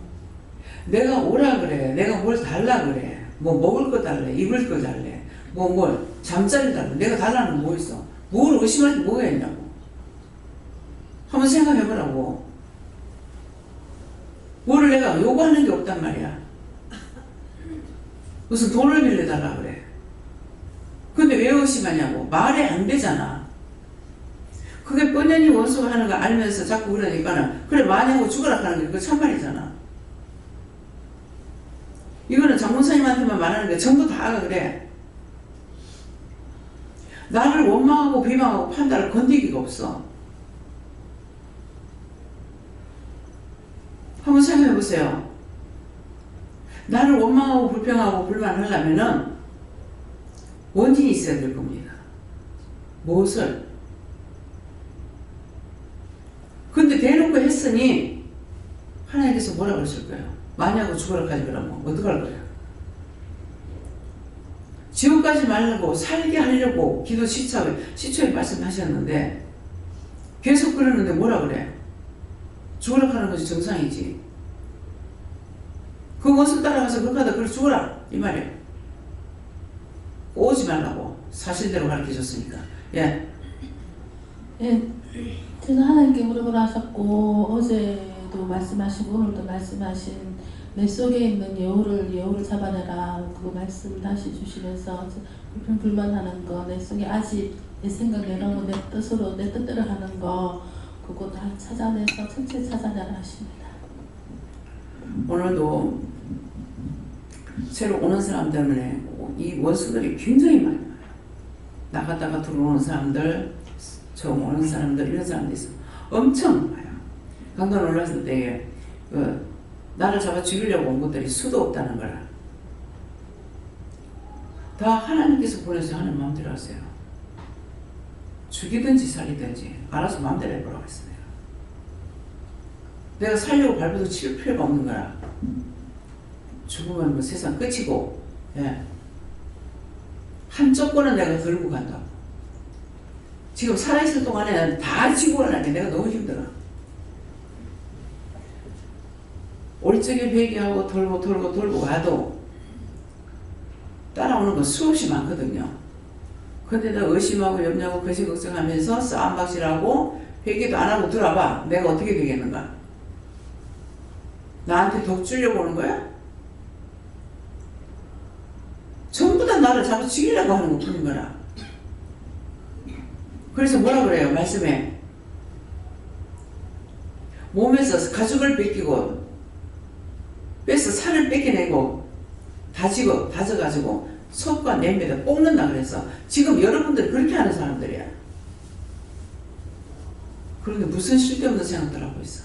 내가 오라 그래. 내가 뭘 달라 그래. 뭐 먹을 거 달래. 입을 거 달래. 뭘 잠자리 달래. 내가 달라는 거 뭐 있어. 뭘 의심할 게 뭐가 있냐고. 한번 생각해보라고. 뭐를 내가 요구하는 게 없단 말이야. 무슨 돈을 빌려달라 그래. 근데 왜 의심하냐고. 말이 안 되잖아. 그게 뻔연히 원수가 하는 거 알면서 자꾸 그러니까는 그래 많이 하고 죽어라 하는 게 그거 참말이잖아. 이거는 장문사님한테만 말하는 게 전부 다가 그래. 나를 원망하고 비방하고 판단을 건드기가 없어. 한번 생각해 보세요. 나를 원망하고 불평하고 불만하려면은 원인이 있어야 될 겁니다. 무엇을? 근데 대놓고 했으니 하나님께서 뭐라 그러실 거예요? 많이 하고 죽어라까지 그러면 어떡할 거예요? 지옥까지 말고 살게 하려고 기도 시초에 말씀하셨는데 계속 그러는데 뭐라 그래? 죽으라 하는 것이 정상이지. 그 원수 따라가서 그렇게 하다 그래 죽어라 이 말이에요. 오지 말라고 사실대로 가르쳐줬으니까. 예. 예, 제가 하나님께 물어보라 하셨고 어제도 말씀하시고 오늘도 말씀하신 내 속에 있는 여우를 잡아내라 그 말씀 다시 주시면서 불평불만하는 거 내 속에 아직 내 생각대로 내 뜻으로 내 뜻대로 하는 거 그거 다 찾아내서 전체 찾아내라 하십니다. 오늘도 새로 오는 사람 때문에 이 원수들이 굉장히 많이 와요. 나갔다가 들어오는 사람들, 처음 오는 사람들 이런 사람들이 있어. 엄청 많아요. 강단 올랐을 때 나를 잡아 죽이려고 온 것들이 수도 없다는 거라. 다 하나님께서 보내서 하는 마음대로 하세요. 죽이든지 살리든지 알아서 마음대로 해보라고 했어요. 내가 살려고 발버둥 칠 필요가 없는 거라. 죽으면 뭐 세상 끝이고, 예. 한쪽 거는 내가 들고 간다고. 지금 살아있을 동안에 다 지고 가려니 내가 너무 힘들어. 오른쪽에 회개하고 돌고 와도 따라오는 건 수없이 많거든요. 근데 너 의심하고 염려하고 거시 걱정하면서 싸움박질하고 회개도 안 하고 들어와봐. 내가 어떻게 되겠는가? 나한테 독 주려고 오는 거야? 전부 다 나를 잡아 죽이려고 하는 것 뿐인 거라. 그래서 뭐라 그래요? 말씀에 몸에서 가죽을 뺏기고 뺏어 살을 뺏겨내고 다져가지고 속과 냄비에다 볶는다 그래서 지금 여러분들이 그렇게 하는 사람들이야. 그런데 무슨 쓸데없는 생각들 하고 있어.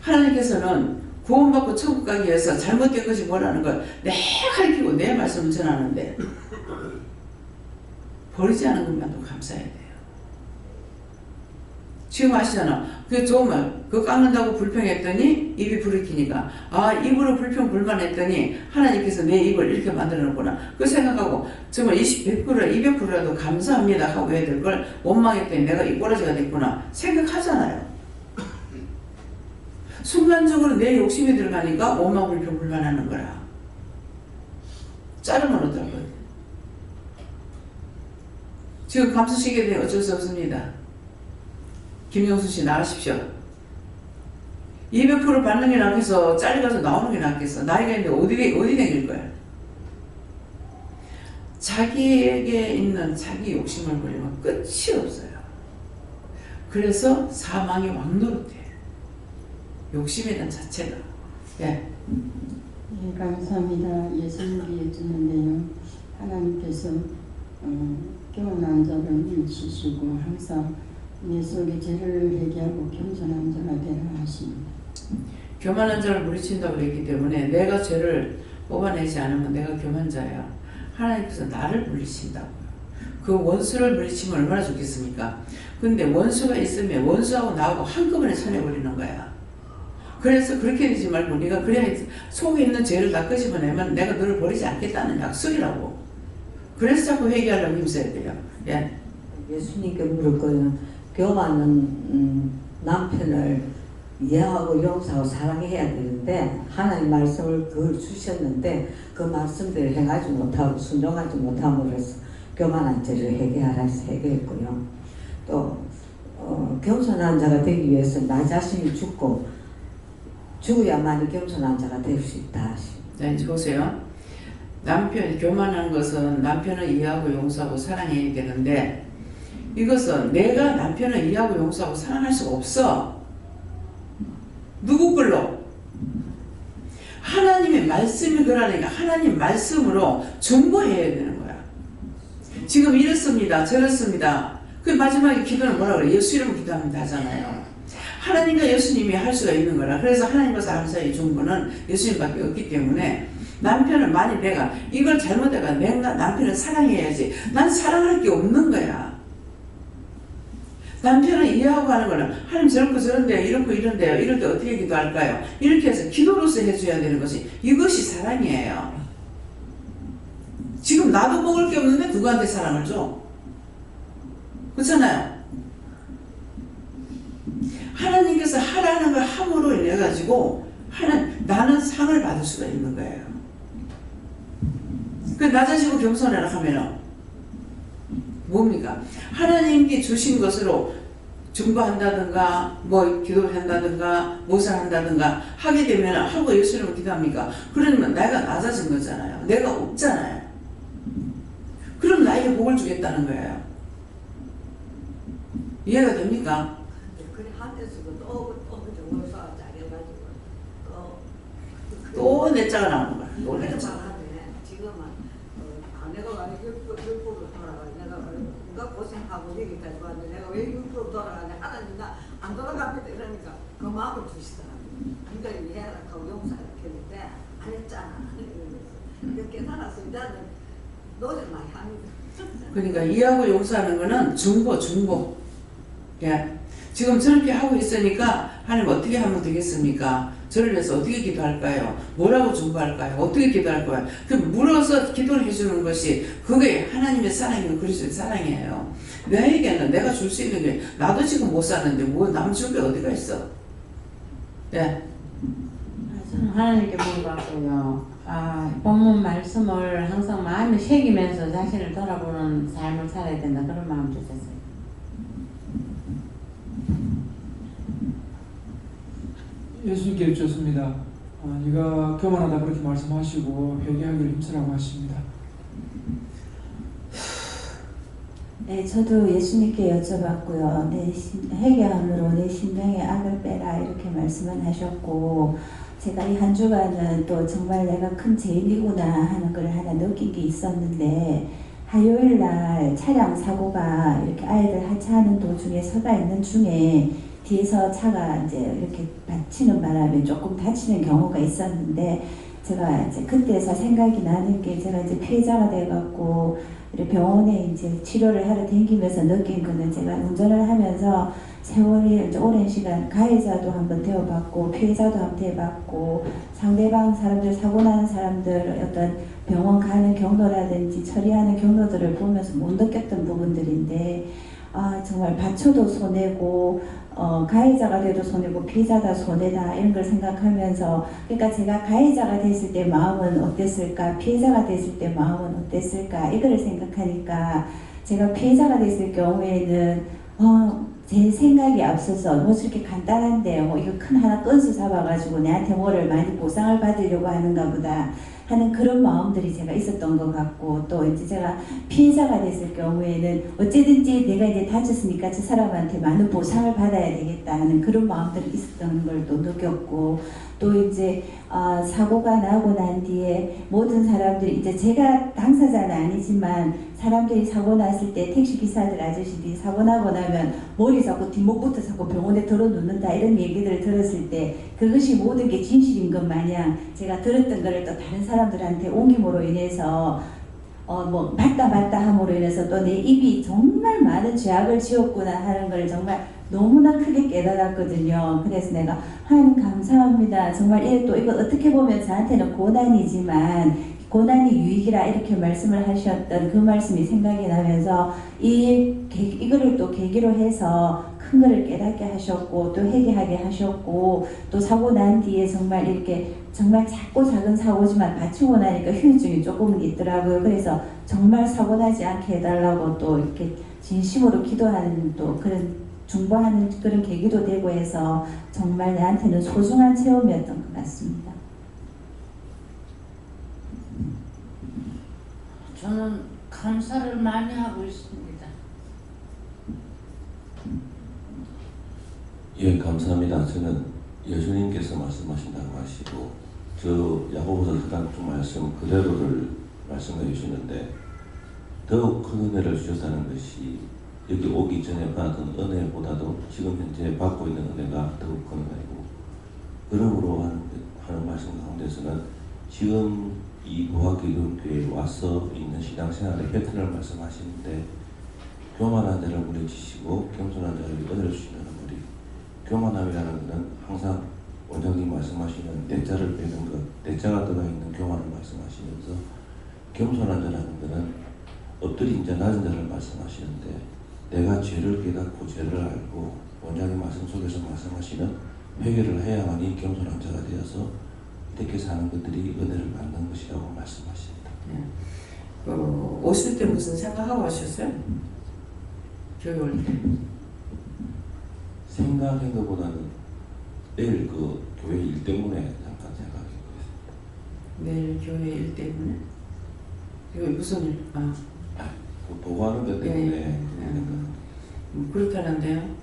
하나님께서는 구원받고 천국 가기 위해서 잘못된 것이 뭐라는 걸 내가 가르치고 내 말씀을 전하는데 버리지 않은 것만도 감사해야 돼요. 지금 아시잖아. 그 좋은 말, 그거 깎는다고 불평했더니 입이 부르키니까 아 입으로 불평 불만했더니 하나님께서 내 입을 이렇게 만들어 놓구나. 그 생각하고 정말 100%, 200%라도 감사합니다 하고 해야 될 걸 원망했더니 내가 입꼬라지가 됐구나 생각하잖아요. 순간적으로 내 욕심이 들어가니까 원망 불평 불만하는 거라. 자르면 어떨 거예요? 지금 감수시기에 대해 어쩔 수 없습니다. 김영수 씨 나가십시오. 200% 받는 게 낫겠어? 잘려가서 나오는 게 낫겠어? 나이가 있는데 어디 다닐 거야? 자기에게 있는 자기 욕심을 부리면 끝이 없어요. 그래서 사망이 왕노릇해. 욕심이란 자체가. 예. 예, 감사합니다. 예수님이 주는데요. 하나님께서 깨어난 자를 물리치시고 항상 내 속에 죄를 회개하고 겸손한 자가 되라 하십니다. 교만한 자를 물리친다고 그랬기 때문에 내가 죄를 뽑아내지 않으면 내가 교만 자야. 하나님께서 나를 물리친다고요. 그 원수를 물리치면 얼마나 좋겠습니까? 근데 원수가 있으면 원수하고 나하고 한꺼번에 쳐내버리는 거야. 그래서 그렇게 되지 말고 네가 그래야 속에 있는 죄를 다 끄집어내면 내가 너를 버리지 않겠다는 약속이라고. 그래서 자꾸 회개하려고 힘써야 돼요. 예. 예수님께 물을 거예요. 교만은 남편을 이해하고 용서하고 사랑해야 되는데 하나님 말씀을 그걸 주셨는데 그 말씀대로 행하지 못하고 순종하지 못함으로 해서 교만한 죄를 회개하라 해서 회개했고요. 또 겸손한 자가 되기 위해서 나 자신이 죽어야만이 겸손한 자가 될 수 있다 하십니다. 네, 이제 보세요. 교만한 것은 남편을 이해하고 용서하고 사랑해야 되는데 이것은 내가 남편을 이해하고 용서하고 사랑할 수가 없어. 누구 걸로? 하나님의 말씀이 그러니까 하나님 말씀으로 중보해야 되는 거야. 지금 이렇습니다. 저렇습니다. 그 마지막에 기도는 뭐라 그래? 예수 이름으로 기도합니다 하잖아요. 하나님과 예수님이 할 수가 있는 거라. 그래서 하나님과 사람 사이의 중보는 예수님밖에 없기 때문에 남편을 만약 내가 이걸 잘못해가 내가 남편을 사랑해야지. 난 사랑할 게 없는 거야. 남편을 이해하고 하는 거는 하나님 저렇고 저런데요, 이렇고 이런데요, 이럴 때 어떻게 기도할까요? 이렇게 해서 기도로서 해줘야 되는 것이 이것이 사랑이에요. 지금 나도 먹을 게 없는데 누구한테 사랑을 줘? 그렇잖아요. 하나님께서 하라는 걸 함으로 인해 가지고 나는 상을 받을 수가 있는 거예요. 그 낮아지고 겸손해라 하면은 뭡니까? 하나님께 주신 것으로 중보한다든가 뭐 기도한다든가 모살한다든가 하게 되면 하고 예수님을 기도합니까? 그러면 내가 낮아진 거잖아요. 내가 없잖아요. 그럼 나에게 복을 주겠다는 거예요. 이해가 됩니까? 그래 하면서도 또 정말 짜려가지고 또 내 짜가 나오는 거야. 또 내 짜. 지금은 아내가 많이 6% 돌아가 내가 뭔가 고생하고 여기까지 왔는데 내가 왜 6% 돌아가냐 하나님 나 안 돌아갑니다 이러니까 그 마음을 주시더라고요. 네가 이해하라 하고 용서하라 했는데 안 했잖아 이러면서 깨달아서 이제는 노력 많이 합니다. 그러니까 이해하고 용서하는 거는 중보. 예. 지금 저렇게 하고 있으니까 하나님 어떻게 하면 되겠습니까? 저를 위해서 어떻게 기도할까요? 뭐라고 중보할까요? 어떻게 기도할까요? 그 물어서 기도를 해주는 것이 그게 하나님의 사랑이고 그리스도의 사랑이에요. 나에게는 내가 줄 수 있는 게 나도 지금 못 사는데 뭐 남 줄 게 어디가 있어? 네. 저는 하나님께 물어봤고요. 본문 말씀을 항상 마음에 새기면서 자신을 돌아보는 삶을 살아야 된다 그런 마음 주셨어요. 예수님께 여쭙습니다. 네가 교만하다 그렇게 말씀하시고 회개하기를 힘쓰라고 하십니다. 네, 저도 예수님께 여쭤봤고요. 회개함으로 내 심령의 악을 빼라 이렇게 말씀을 하셨고 제가 이 한 주간은 또 정말 내가 큰 죄인이구나 하는 걸 하나 느낀 게 있었는데 화요일 날 차량 사고가 이렇게 아이들 하차하는 도중에 서가 있는 중에 뒤에서 차가 이제 이렇게 받치는 바람에 조금 다치는 경우가 있었는데 제가 이제 그때서 생각이 나는 게 제가 이제 피해자가 돼갖고 그리고 병원에 이제 치료를 하러 다니면서 느낀 거는 제가 운전을 하면서 세월이 이제 오랜 시간 가해자도 한번 되어봤고 피해자도 한번 되어봤고 상대방 사람들 사고 나는 사람들 어떤 병원 가는 경로라든지 처리하는 경로들을 보면서 못 느꼈던 부분들인데 정말 받쳐도 손해고 가해자가 돼도 손해고 피해자가 손해다 이런 걸 생각하면서 그러니까 제가 가해자가 됐을 때 마음은 어땠을까 피해자가 됐을 때 마음은 어땠을까 이거를 생각하니까 제가 피해자가 됐을 경우에는 제 생각이 앞서서 뭐 저렇게 간단한데 뭐 이거 큰 하나 건수 잡아가지고 내한테 뭐를 많이 보상을 받으려고 하는가 보다 하는 그런 마음들이 제가 있었던 것 같고 또 이제 제가 피해자가 됐을 경우에는 어찌든지 내가 이제 다쳤으니까 저 사람한테 많은 보상을 받아야 되겠다 하는 그런 마음들이 있었던 걸 또 느꼈고 또 이제 사고가 나고 난 뒤에 모든 사람들이 이제 제가 당사자는 아니지만 사람들이 사고 났을 때 택시기사들 아저씨들이 사고 나고 나면 머리 잡고 뒷목부터 잡고 병원에 들어눕는다 이런 얘기들을 들었을 때 그것이 모든 게 진실인 것 마냥 제가 들었던 거를 또 다른 사람들한테 옮김으로 인해서 뭐 맞다 함으로 인해서 또 내 입이 정말 많은 죄악을 지었구나 하는 걸 정말 너무나 크게 깨달았거든요. 그래서 내가 하나님 감사합니다. 정말 이거 어떻게 보면 저한테는 고난이지만 고난이 유익이라 이렇게 말씀을 하셨던 그 말씀이 생각이 나면서 이거를 또 계기로 해서 큰 거를 깨닫게 하셨고 또 회개하게 하셨고 또 사고 난 뒤에 정말 이렇게 정말 작고 작은 사고지만 다치고 나니까 후유증이 조금은 있더라고요. 그래서 정말 사고 나지 않게 해달라고 또 이렇게 진심으로 기도하는 또 그런 중보하는 그런 계기도 되고 해서 정말 나한테는 소중한 체험이었던 것 같습니다. 저는 감사를 많이 하고 있습니다. 예, 감사합니다. 저는 예수님께서 말씀하신다고 하시고 저 야고보서 4장 중 말씀 그대로를 말씀해 주시는데 더욱 큰 은혜를 주셨다는 것이 여기 오기 전에 받은 은혜보다도 지금 현재 받고 있는 은혜가 더욱 큰 은혜고 그러므로 하는 말씀 가운데서는 지금 이 부하기독교에 와서 있는 신앙생활의 패턴을 말씀하시는데 교만한 자를 물리치시고 겸손한 자를 은혜를 주시는 우리 교만함이라는 것은 항상 원장님 말씀하시는 내자를 빼는 것, 내자가 들어가 있는 교만을 말씀하시면서 겸손한 자라는 것은 엎드린 자 낮은 자를 말씀하시는데 내가 죄를 깨닫고 죄를 알고 원장님 말씀 속에서 말씀하시는 회개를 해야만이 겸손한 자가 되어서 이렇게 사는 것들이 은혜를 받는 것이라고 말씀하십니다. 오실 때 무슨 생각하고 오셨어요? 교회 올 때? 생각한 것보다는 내일 그 교회 일 때문에 잠깐 생각하고 있습니다. 내일 교회 일 때문에? 이거 무슨 일? 그 보고하는 것 때문에 그렇다는데요.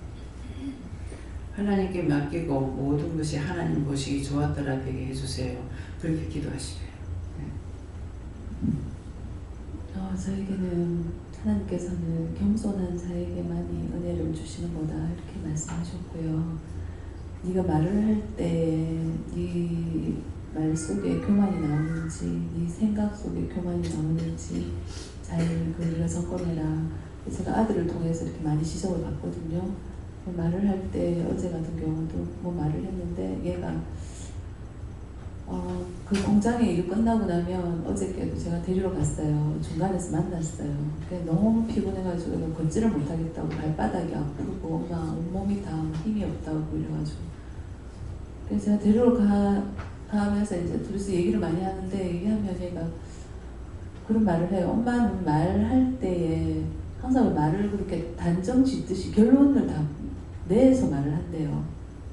하나님께 맡기고 모든 것이 하나님 보시기 좋았더라 되게 해주세요. 그렇게 기도하시래요. 저에게는 하나님께서는 겸손한 자에게만이 은혜를 주시는 거다 이렇게 말씀하셨고요. 네가 말을 할 때 네 말 속에 교만이 나오는지 네 생각 속에 교만이 나오는지 잘 그걸 점검해라. 제가 아들을 통해서 이렇게 많이 지적을 받거든요. 말을 할 때 어제 같은 경우도 뭐 말을 했는데 얘가 그 공장에 일 끝나고 나면 어저께도 제가 데리러 갔어요. 중간에서 만났어요. 너무 피곤해가지고 걷지를 못하겠다고 발바닥이 아프고 막 온몸이 다 힘이 없다고 이래가지고 그래서 제가 데리러 가면서 이제 둘이서 얘기를 많이 하는데 얘기하면 얘가 그런 말을 해요. 엄마는 말할 때에 항상 말을 그렇게 단정 짓듯이 결론을 다 내서 말을 한대요.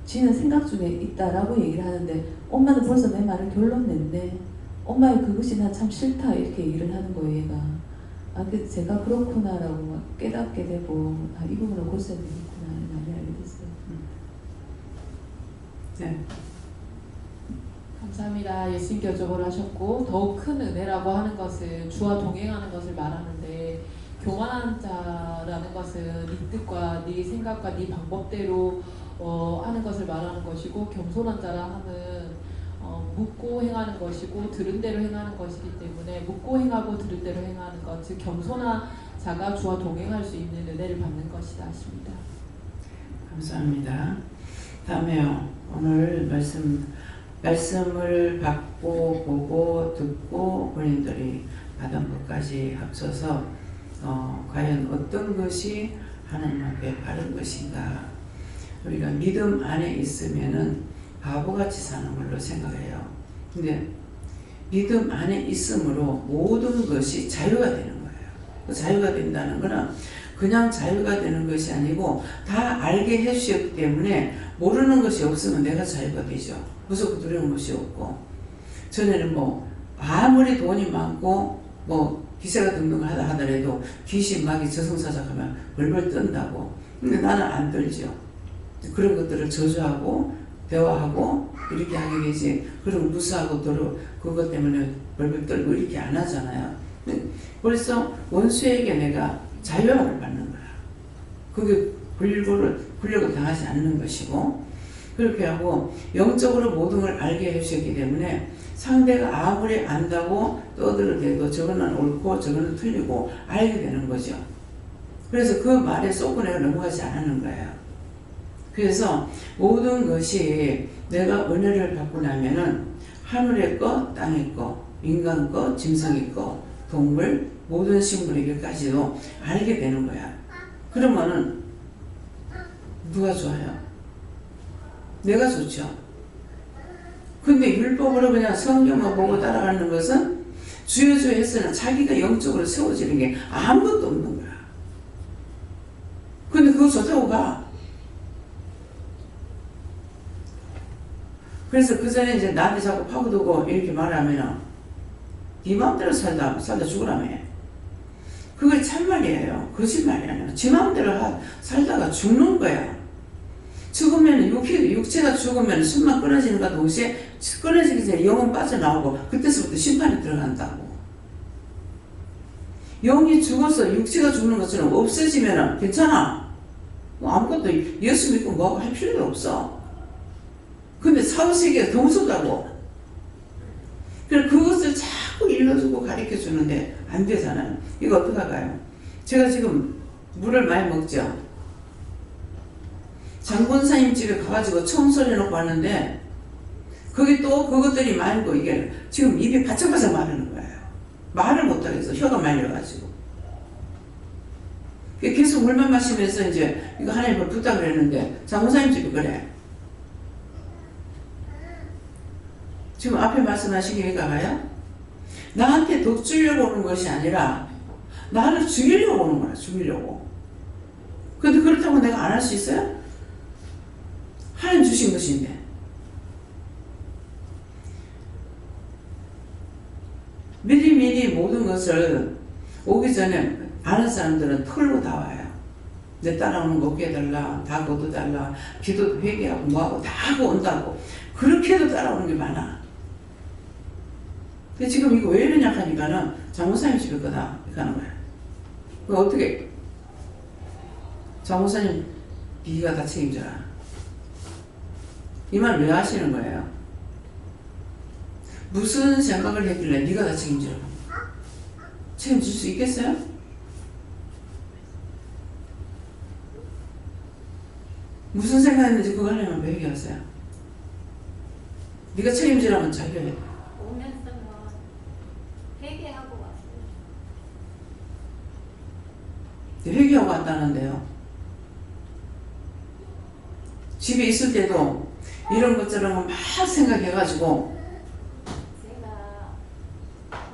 지는 생각 중에 있다라고 얘기를 하는데 엄마는 벌써 내 말을 결론 냈네. 엄마의 그것이 난 참 싫다 이렇게 얘기를 하는 거예요. 얘가. 그래서 제가 그렇구나라고 막 깨닫게 되고 이 부분을 고쳐야 되겠구나 많이 알게 됐어요. 네. 감사합니다. 예수님께 여쭤보려 하셨고 더욱 큰 은혜라고 하는 것은 주와 동행하는 것을 말하는데 교만한 자라는 것은 네 뜻과 네 생각과 네 방법대로 하는 것을 말하는 것이고 겸손한 자라 함은 묻고 행하는 것이고 들은 대로 행하는 것이기 때문에 묻고 행하고 들은 대로 행하는 것, 즉 겸손한 자가 주와 동행할 수 있는 은혜를 받는 것이다 하십니다. 감사합니다. 다음에요. 오늘 말씀을 받고 보고 듣고 본인들이 받은 것까지 합쳐서 과연 어떤 것이 하나님 앞에 바른 것인가. 우리가 믿음 안에 있으면은 바보같이 사는 걸로 생각해요. 근데 믿음 안에 있음으로 모든 것이 자유가 되는 거예요. 그 자유가 된다는 거는 그냥 자유가 되는 것이 아니고 다 알게 해주셨기 때문에 모르는 것이 없으면 내가 자유가 되죠. 무섭고 두려운 것이 없고. 전에는 뭐 아무리 돈이 많고 뭐 기세가 등등하다 하더라도 귀신 마귀 저승사자하면 벌벌 뜬다고. 근데 나는 안 떨죠. 그런 것들을 저주하고 대화하고 이렇게 하게 되지. 그럼 무수하고 그것 때문에 벌벌 떨고 이렇게 안 하잖아요. 그래서 원수에게 내가 자유함을 받는 거야. 그게 굴욕을 당하지 않는 것이고, 그렇게 하고 영적으로 모든 걸 알게 해주셨기 때문에 상대가 아무리 안다고 떠들어대도 저거는 옳고 저거는 틀리고 알게 되는 거죠. 그래서 그 말에 쏙고 내가 넘어가지 않는 거예요. 그래서 모든 것이 내가 은혜를 받고 나면은 하늘의 것, 땅의 것, 인간 것, 짐승의 것, 동물, 모든 식물에게까지도 알게 되는 거야. 그러면은 누가 좋아요? 내가 좋죠. 근데 율법으로 그냥 성경만 보고 따라가는 것은 주여주여 했으나 자기가 영적으로 세워지는 게 아무것도 없는 거야. 근데 그거 좋다고 가. 그래서 그 전에 이제 나한테 자꾸 파고들고 이렇게 말하면은 네 마음대로 살다 죽으라며. 그게 참말이에요. 거짓말이 아니야. 지 마음대로 살다가 죽는 거야. 죽으면 육체가 죽으면 숨만 끊어지는가 동시에 끊어지기 전에 영은 빠져나오고 그때서부터 심판이 들어간다고. 영이 죽어서 육체가 죽는 것처럼 없어지면 괜찮아. 뭐 아무것도 예수 믿고 뭐 할 필요도 없어. 근데 사후세계가 더 무섭다고. 그래서 그것을 자꾸 일러주고 가르쳐주는데 안 되잖아요. 이거 어떡할까요? 제가 지금 물을 많이 먹죠. 장본사님 집에 가가지고 청소를 해놓고 왔는데 거기 또 그것들이 많고 이게 지금 입이 바짝바짝 마르는 거예요. 말을 못하겠어. 혀가 말려가지고. 계속 물만 마시면서 이제 이거 하나님을 부탁을 했는데 장본사님 집이 그래. 지금 앞에 말씀하신 게 가요? 나한테 덕 주려고 오는 것이 아니라 나를 죽이려고 오는 거야. 죽이려고. 근데 그렇다고 내가 안 할 수 있어요? 하나님 주신 것인데. 미리미리 모든 것을 오기 전에 아는 사람들은 털고 다 와요. 내 따라오는 거 없게 해달라, 다 거둬달라, 기도 회개하고 뭐하고 다 하고 온다고. 그렇게 해도 따라오는 게 많아. 근데 지금 이거 왜 이러냐 하니까는 장모사님 집에 거다 이렇게 하는 거야. 그 어떻게 장모사님 비가 다 책임져라. 이 말 왜 하시는 거예요? 무슨 생각을 했길래 네가 다 책임지라. 책임질 수 있겠어요? 무슨 생각했는지 그거 하려면 왜 얘기하세요? 네가 책임지라면 자기가 해. 오면서는 회개하고 왔어요. 회개하고 왔다는데요. 집에 있을 때도 이런 것처럼 막 생각해가지고 제가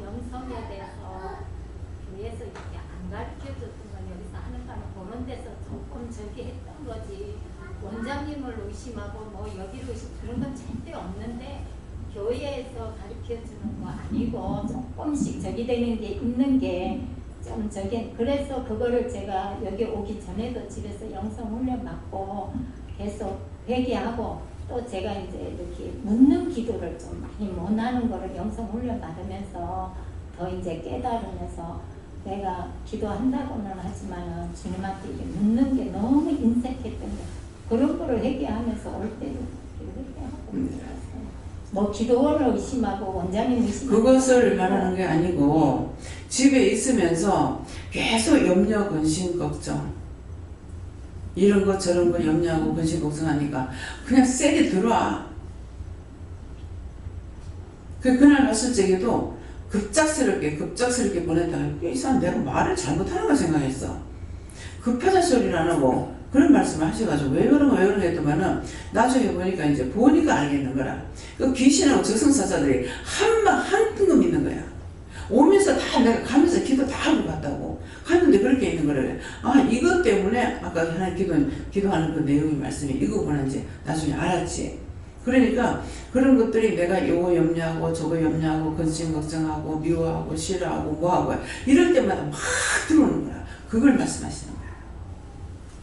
영성에 대해서 교회에서 이렇게 안 가르쳐줬던 건 여기서 하는 거는 그런 데서 조금 저기 했던 거지. 원장님을 의심하고 뭐 여기를 의심 그런 건 절대 없는데 교회에서 가르쳐주는 거 아니고 조금씩 저기 되는 게 있는 게 좀 저기 그래서 그거를 제가 여기 오기 전에도 집에서 영성 훈련 받고 계속 회개하고 또 제가 이제 이렇게 묻는 기도를 좀 많이 못 하는 거를 영성 훈련 받으면서 더 이제 깨달으면서 내가 기도한다고는 하지만은 주님한테 이게 묻는 게 너무 인색했던 거 그런 거를 회개하면서 올 때도 회개하고 있었어요. 뭐 기도원을 의심하고 원장님 의심하고 그것을 말하는 게 아니고 집에 있으면서 계속 염려, 근심, 걱정 이런 거 저런 거 염려하고 근심, 걱정하니까 그냥 세게 들어와. 그날 봤을 적에도 급작스럽게 보냈다가 이 사람 내가 말을 잘못하는 거 생각했어. 급하다 소리를 안 하고 그런 말씀을 하셔가지고 왜 그런가 했더만은 나중에 보니까 이제 보니까 알겠는 거라. 그 귀신하고 저승사자들이 한 뜬금 있는 거야. 오면서 다 내가 가면서 기도 다 하고 갔다고 하는데 그렇게 있는 거래. 아 이것 때문에 아까 하나님 기도하는 그 내용의 말씀이 이거구나 이제 나중에 알았지. 그러니까 그런 것들이 내가 요거 염려하고 저거 염려하고 근심 걱정하고 미워하고 싫어하고 뭐하고 이럴 때마다 막 들어오는 거야. 그걸 말씀하시는 거야.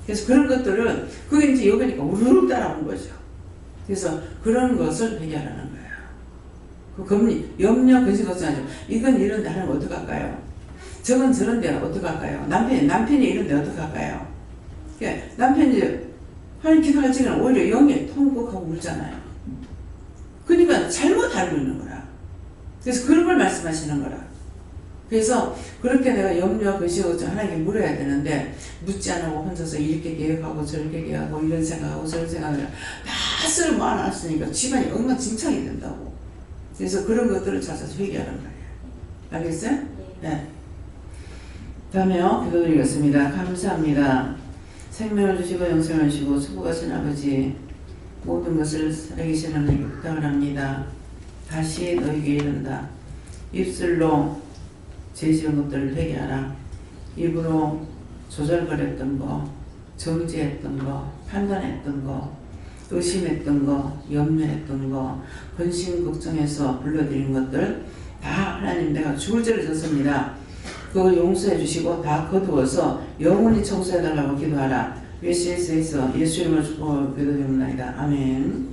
그래서 그런 것들은 그게 이제 여기니까 우르르 따라온 거죠. 그래서 그런 것을 해결하는 거예요. 그 염려 근심 걱정하죠. 이건 이런데 하나님 어떡할까요? 저건 저런데 어떡할까요? 남편이 이런데 어떡할까요? 그러니까 남편이 하나님 기도할 적에는 오히려 영이 통곡하고 울잖아요. 그러니까 잘못 알고 있는 거라. 그래서 그런 걸 말씀하시는 거라. 그래서 그렇게 내가 염려, 근심, 걱정 하나님께 물어야 되는데 묻지 않고 혼자서 이렇게 계획하고 저렇게 계획하고 이런 생각하고 저런 생각을 다 쓸 모아놨으니까 집안이 엉망진창이 된다고. 그래서 그런 것들을 찾아서 회개하는 거예요. 알겠어요? 네. 다음에요. 기도드리겠습니다. 감사합니다. 생명을 주시고 영생을 주시고 수고하신 아버지 모든 것을 살아계신 하나님께 부탁을 합니다. 다시 너에게 이른다. 입술로 죄지은 것들을 회개하라. 입으로 조절거렸던 거, 정죄했던 거, 판단했던 거, 의심했던 거, 염려했던 거, 근심 걱정해서 불러들인 것들 다 하나님 내가 죽을 죄를 졌습니다. 그거 용서해 주시고 다 거두어서 영원히 청소해달라고 기도하라. 예수 이름으로 축복하고 기도드립니다. 아멘.